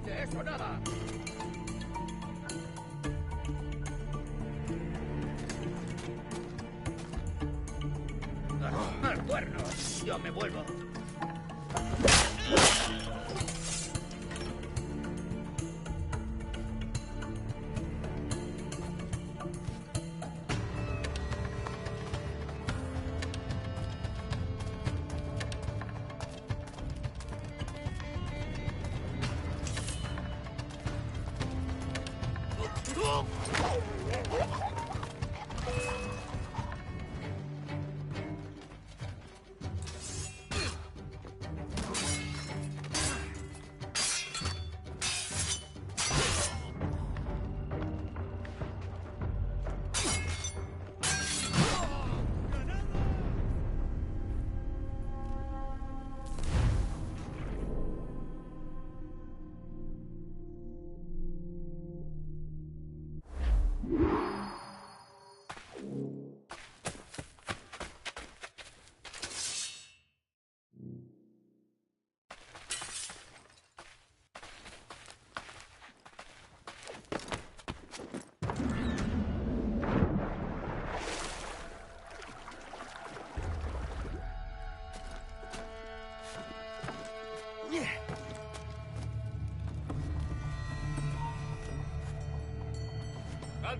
¡De eso nada! ¡Al cuerno! ¡Yo me vuelvo!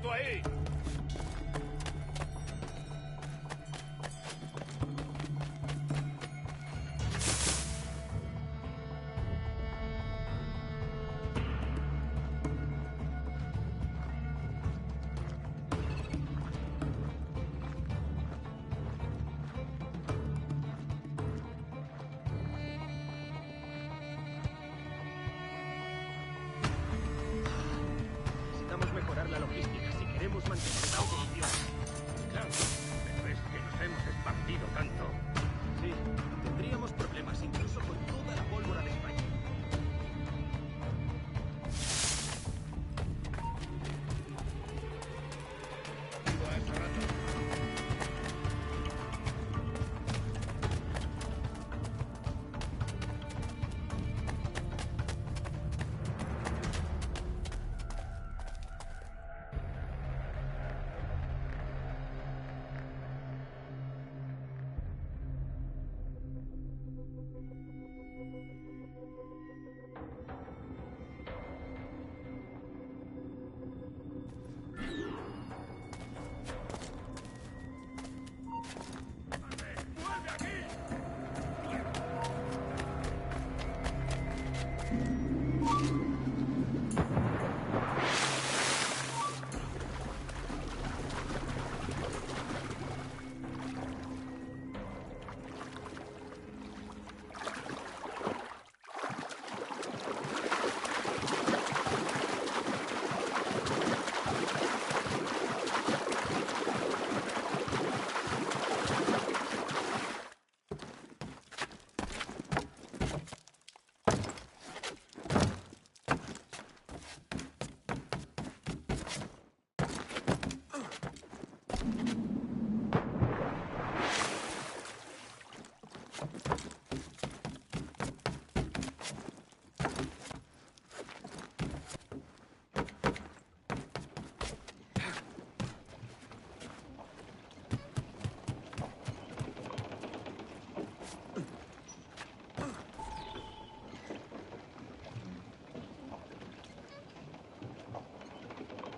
quieto ahí! Necesitamos mejorar la logística si queremos mantener la oposición. Claro, pero es que nos hemos esparcido tanto. Sí, tendríamos problemas incluso con toda la pólvora de España.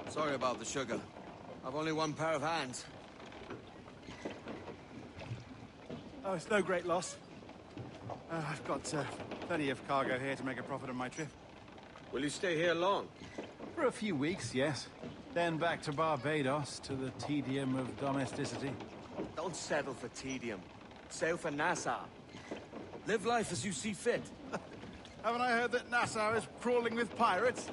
Sorry about the sugar. I've only one pair of hands. Oh, it's no great loss. I've got plenty of cargo here to make a profit on my trip. Will you stay here long? For a few weeks, yes. Then back to Barbados, to the tedium of domesticity. Don't settle for tedium. Sail for Nassau. Live life as you see fit. Haven't I heard that Nassau is crawling with pirates?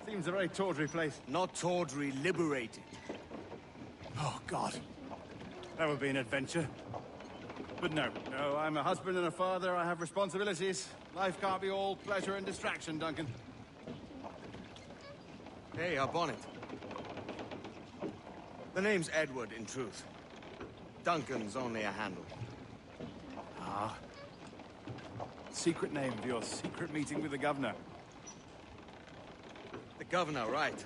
Seems a very tawdry place. Not tawdry, liberated. Oh, God. That would be an adventure. But no, I'm a husband and a father. I have responsibilities. Life can't be all pleasure and distraction, Duncan. Hey, our bonnet. The name's Edward, in truth. Duncan's only a handle. Ah. Secret name for your secret meeting with the governor. The governor, right.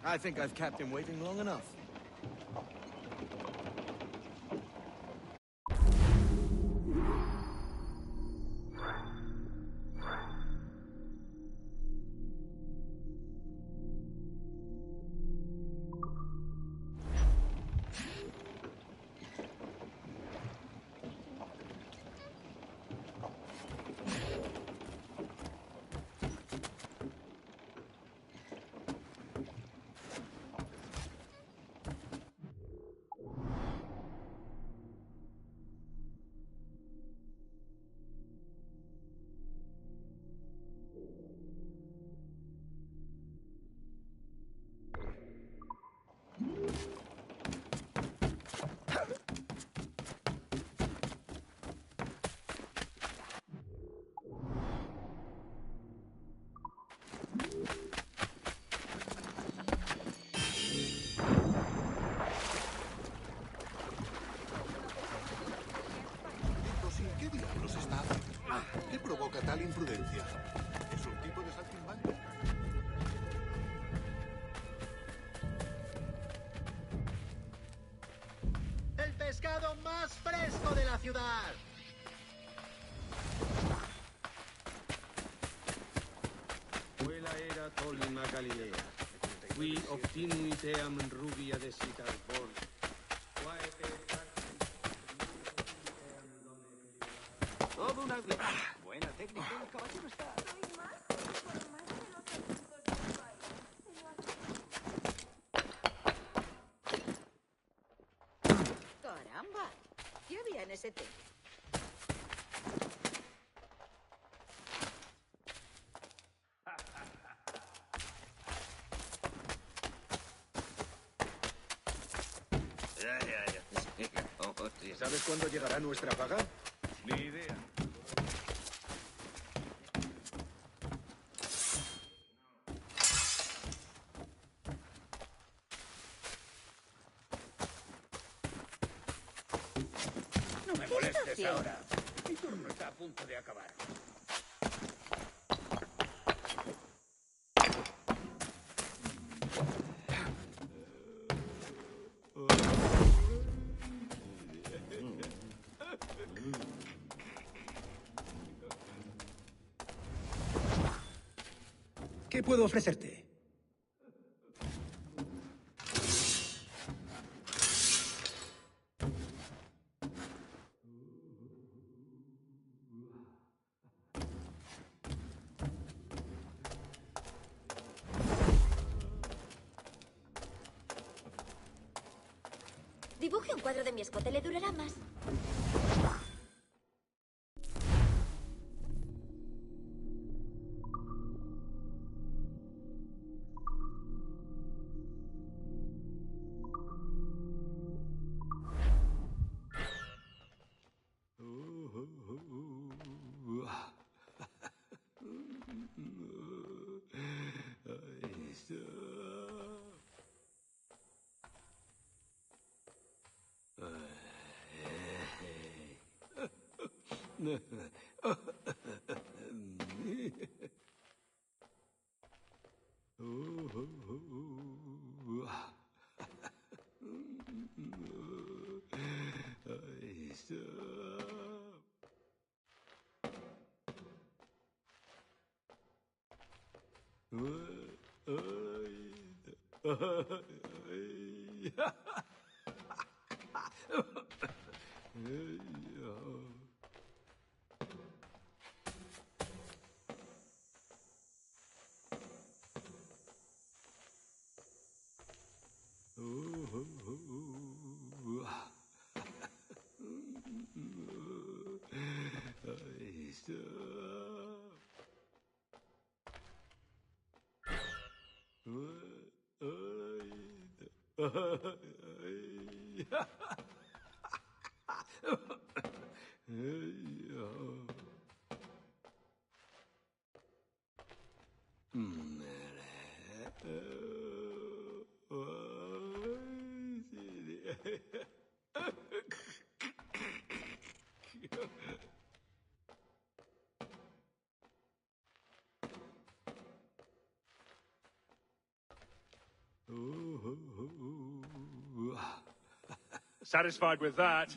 I think I've kept him waiting long enough. ¿Qué diablos está haciendo? ¿Qué provoca tal imprudencia? ¿Es un tipo de saltimbanco? ¡El pescado más fresco de la ciudad! Fue la era Tolima Galilea. Qui obtinuit eam rubia desitas bor. Todo una buena técnica. El caballero está. Caramba, ¿qué había en ese té? ¿Sabes cuándo llegará nuestra paga? Ni idea. No me molestes ahora. Mi turno está a punto de acabar. ¿Qué puedo ofrecerte? Dibuje un cuadro de mi escote, le durará más. Satisfied with that?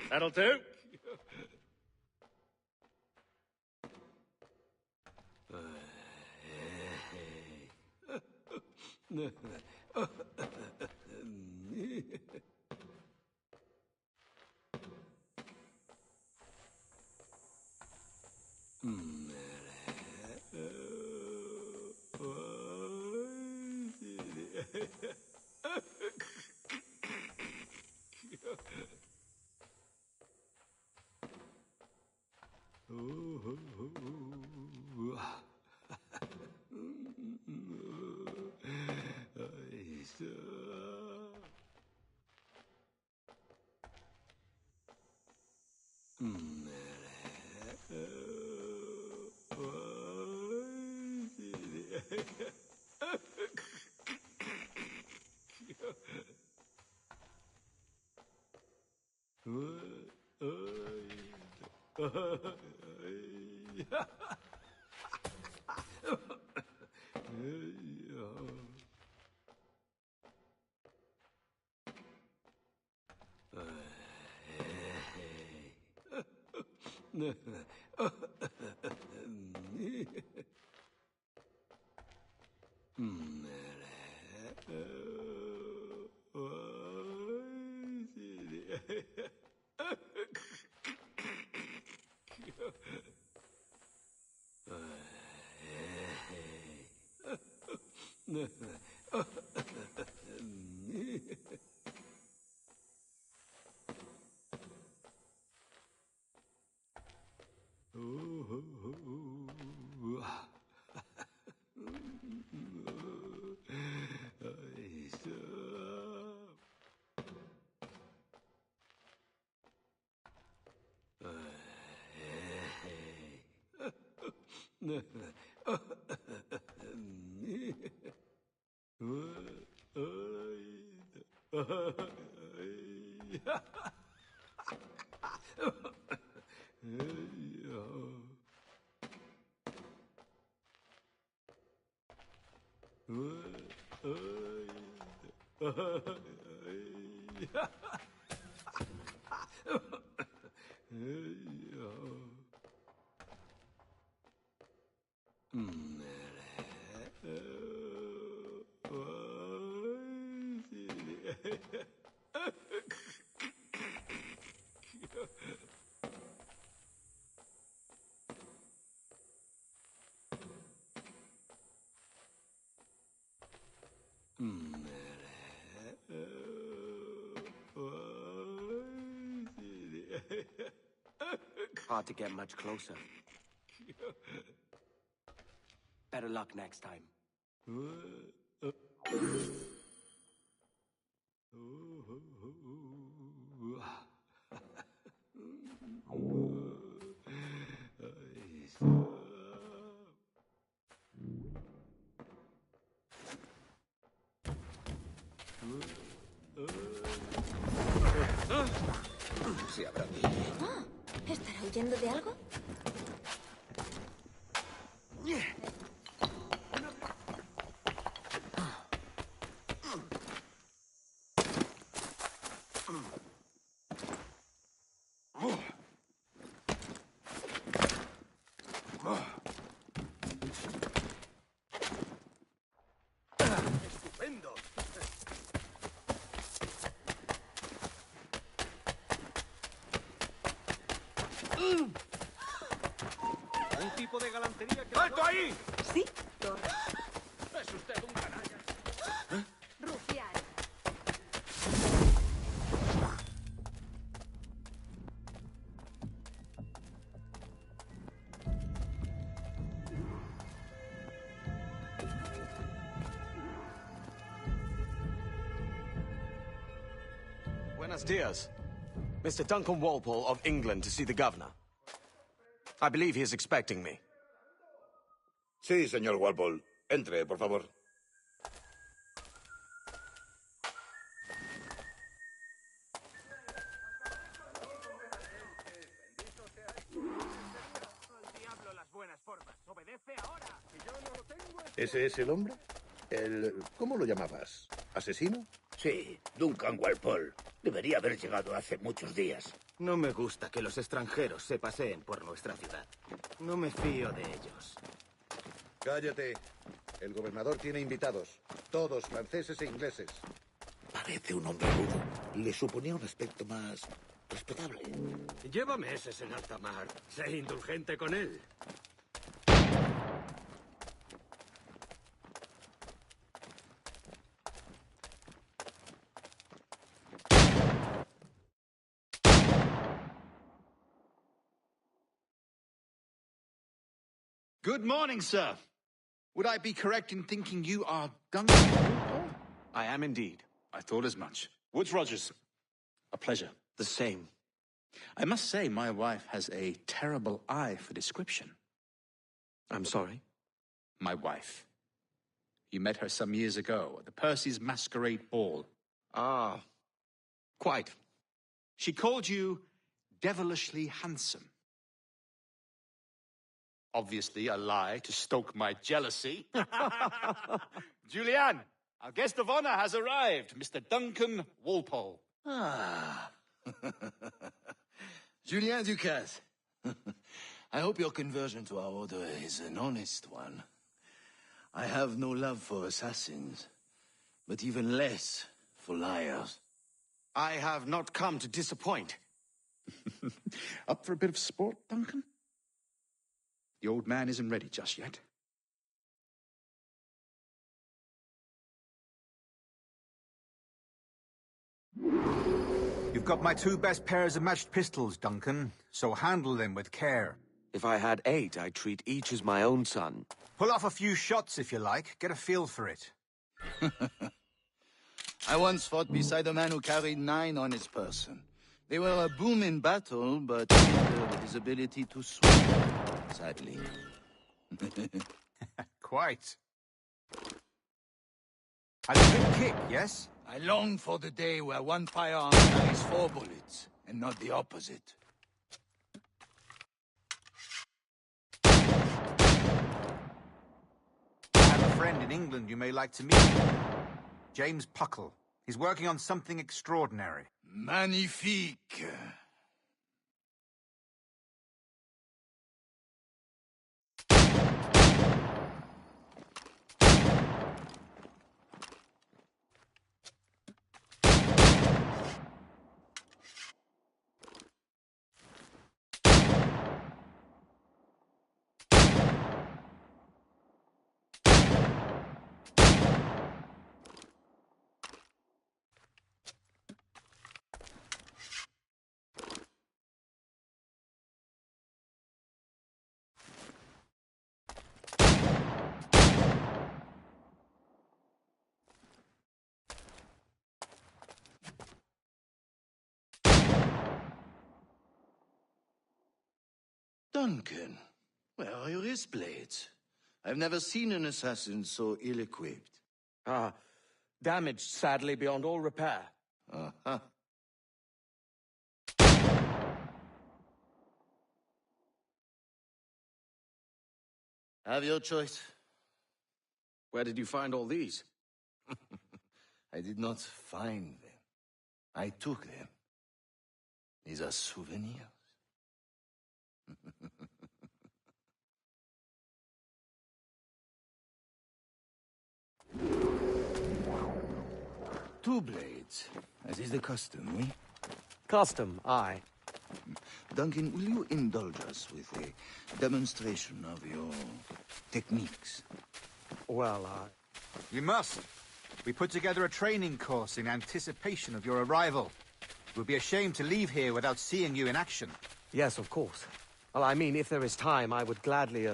That'll do. Hard to get much closer. Better luck next time. Se habrá Ah, ¿estará huyendo de algo? ¡Estupendo! Un tipo de galantería que... ¡Alto ahí! Sí. Es usted un canalla. Rufián. Buenos dias. Mr. Duncan Walpole of England to see the governor. I believe he is expecting me. Sí, señor Walpole. Entre, por favor. ¿Ese es el hombre? ¿Cómo lo llamabas? ¿Asesino? Sí, Duncan Walpole. Debería haber llegado hace muchos días. No me gusta que los extranjeros se paseen por nuestra ciudad. No me fío de ellos. Cállate. El gobernador tiene invitados. Todos franceses e ingleses. Parece un hombre rudo. Le suponía un aspecto más respetable. Lleva meses en alta mar. Sé indulgente con él. Good morning, sir. Would I be correct in thinking you are Duncan Walpole? I am indeed. I thought as much. Woods Rogers. A pleasure. The same. I must say, my wife has a terrible eye for description. I'm sorry? My wife. You met her some years ago at the Percy's Masquerade Ball. Ah, quite. She called you devilishly handsome. Obviously a lie to stoke my jealousy. Julianne, our guest of honor has arrived, Mr. Duncan Walpole. Ah. Julien Ducasse. I hope your conversion to our order is an honest one. I have no love for assassins, but even less for liars. I have not come to disappoint. Up for a bit of sport, Duncan? The old man isn't ready just yet. You've got my 2 best pairs of matched pistols, Duncan, so handle them with care. If I had 8, I'd treat each as my own son. Pull off a few shots if you like. Get a feel for it. I once fought beside a man who carried 9 on his person. They were a boom in battle, but hindered his ability to swim, sadly. Quite. A good kick, yes? I long for the day where one firearm carries 4 bullets, and not the opposite. I have a friend in England you may like to meet. James Puckle. He's working on something extraordinary. Magnifique! Duncan, where are your wrist blades? I've never seen an assassin so ill-equipped. Ah, damaged, sadly, beyond all repair. Uh-huh. Have your choice. Where did you find all these? I did not find them. I took them. These are souvenirs. Two blades, as is the custom, oui? Custom, aye. Duncan, will you indulge us with a demonstration of your techniques? Well, You must. We put together a training course in anticipation of your arrival. It would be a shame to leave here without seeing you in action. Yes, of course. Well, I mean, if there is time, I would gladly,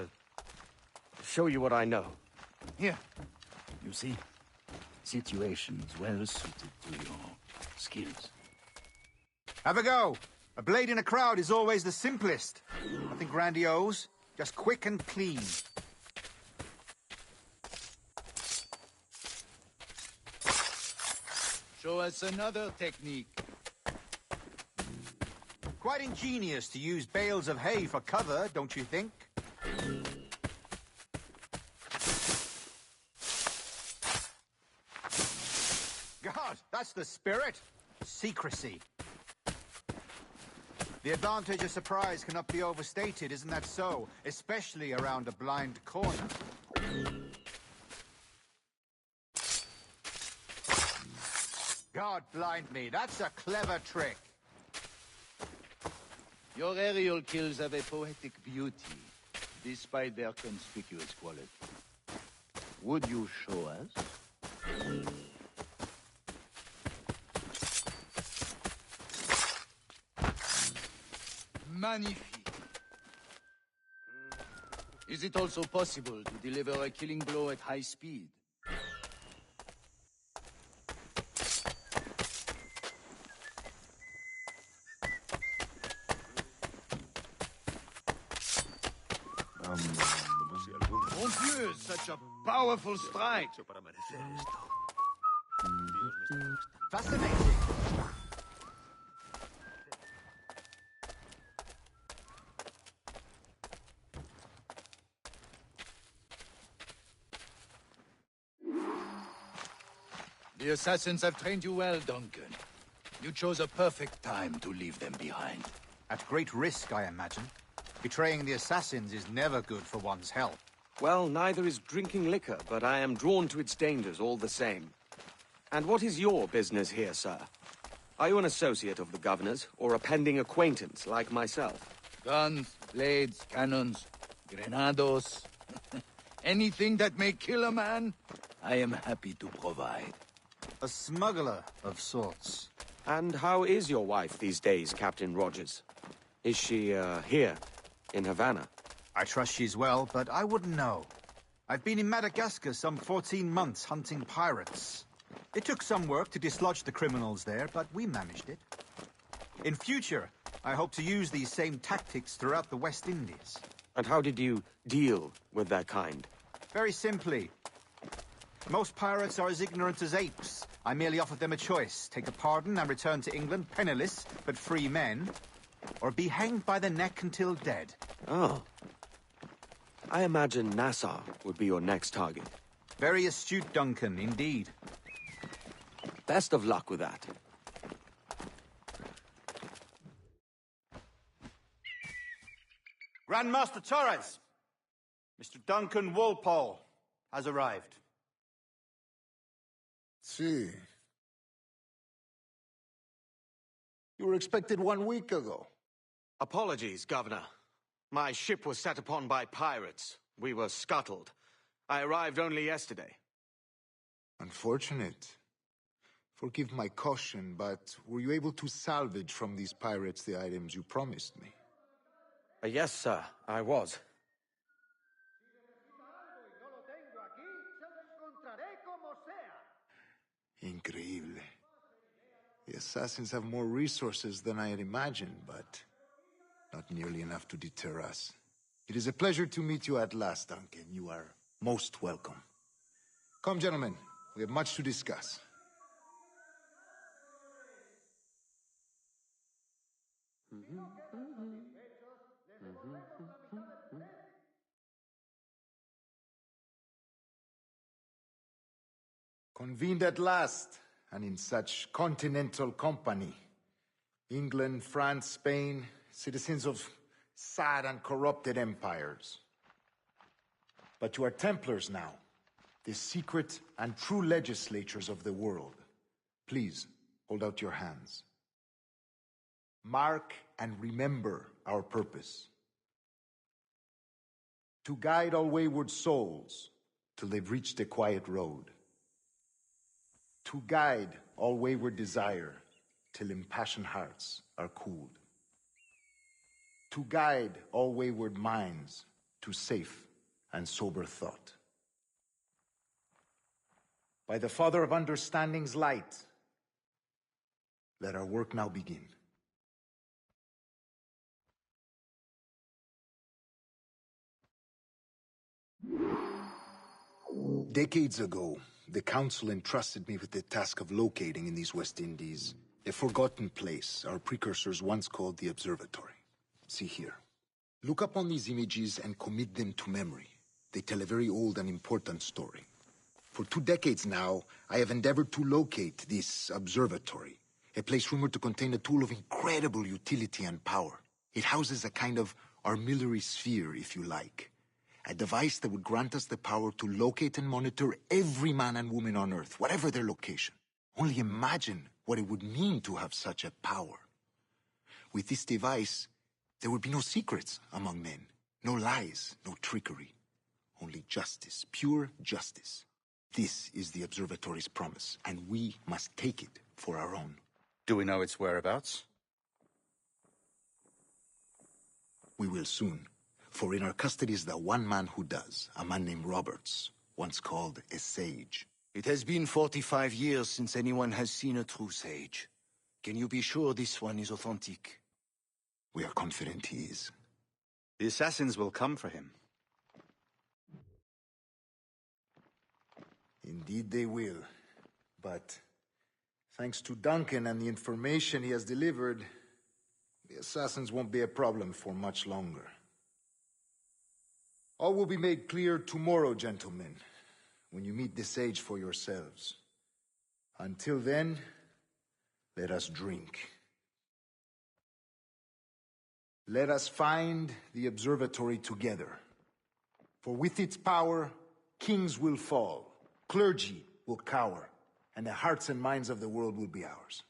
show you what I know. Here. You see? Situations well suited to your skills. Have a go. A blade in a crowd is always the simplest. Nothing grandiose, just quick and clean. Show us another technique. Quite ingenious to use bales of hay for cover, don't you think? God, that's the spirit. Secrecy. The advantage of surprise cannot be overstated, isn't that so? Especially around a blind corner. God blind me, that's a clever trick. Your aerial kills have a poetic beauty, despite their conspicuous quality. Would you show us? Magnifique. Is it also possible to deliver a killing blow at high speed? Mon Dieu, such a powerful strike! Fascinating. The assassins have trained you well, Duncan. You chose a perfect time to leave them behind. At great risk, I imagine. Betraying the assassins is never good for one's health. Well, neither is drinking liquor, but I am drawn to its dangers all the same. And what is your business here, sir? Are you an associate of the governor's, or a pending acquaintance like myself? Guns, blades, cannons, grenados. Anything that may kill a man, I am happy to provide. A smuggler of sorts. And how is your wife these days, Captain Rogers? Is she, here, in Havana? I trust she's well, but I wouldn't know. I've been in Madagascar some 14 months hunting pirates. It took some work to dislodge the criminals there, but we managed it. In future, I hope to use these same tactics throughout the West Indies. And how did you deal with that kind? Very simply. Most pirates are as ignorant as apes. I merely offered them a choice. Take a pardon and return to England penniless, but free men. Or be hanged by the neck until dead. Oh. I imagine Nassau would be your next target. Very astute, Duncan, indeed. Best of luck with that. Grandmaster Torres! Mr. Duncan Walpole has arrived. See. You were expected 1 week ago. Apologies, Governor. My ship was set upon by pirates. We were scuttled. I arrived only yesterday. Unfortunate. Forgive my caution, but were you able to salvage from these pirates the items you promised me? Yes, sir, I was. Increíble. The assassins have more resources than I had imagined, but not nearly enough to deter us. It is a pleasure to meet you at last, Duncan. You are most welcome. Come, gentlemen. We have much to discuss. Convened at last, and in such continental company. England, France, Spain, citizens of sad and corrupted empires. But you are Templars now, the secret and true legislatures of the world. Please, hold out your hands. Mark and remember our purpose. To guide all wayward souls till they've reached the quiet road. To guide all wayward desire till impassioned hearts are cooled. To guide all wayward minds to safe and sober thought. By the Father of Understanding's light, let our work now begin. Decades ago, the Council entrusted me with the task of locating in these West Indies a forgotten place our precursors once called the Observatory. See here. Look upon these images and commit them to memory. They tell a very old and important story. For 2 decades now, I have endeavored to locate this observatory, a place rumored to contain a tool of incredible utility and power. It houses a kind of armillary sphere, if you like. A device that would grant us the power to locate and monitor every man and woman on Earth, whatever their location. Only imagine what it would mean to have such a power. With this device, there would be no secrets among men, no lies, no trickery. Only justice, pure justice. This is the observatory's promise, and we must take it for our own. Do we know its whereabouts? We will soon, for in our custody is the one man who does, a man named Roberts, once called a sage. It has been 45 years since anyone has seen a true sage. Can you be sure this one is authentic? We are confident he is. The assassins will come for him. Indeed they will. But thanks to Duncan and the information he has delivered, the assassins won't be a problem for much longer. All will be made clear tomorrow, gentlemen, when you meet the sage for yourselves. Until then, let us drink. Let us find the observatory together. For with its power, kings will fall, clergy will cower, and the hearts and minds of the world will be ours.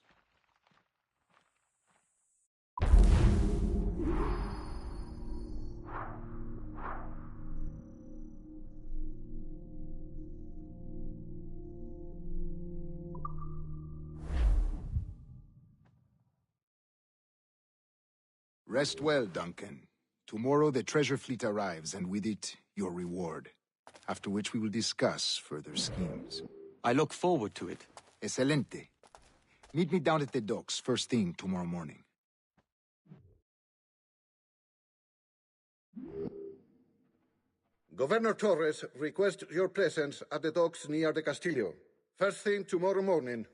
Rest well, Duncan. Tomorrow the treasure fleet arrives, and with it, your reward. After which we will discuss further schemes. I look forward to it. Excelente. Meet me down at the docks first thing tomorrow morning. Governor Torres requests your presence at the docks near the Castillo. First thing tomorrow morning.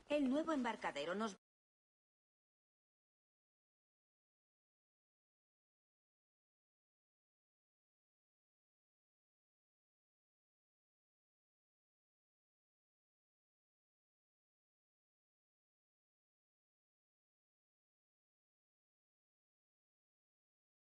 El nuevo embarcadero nos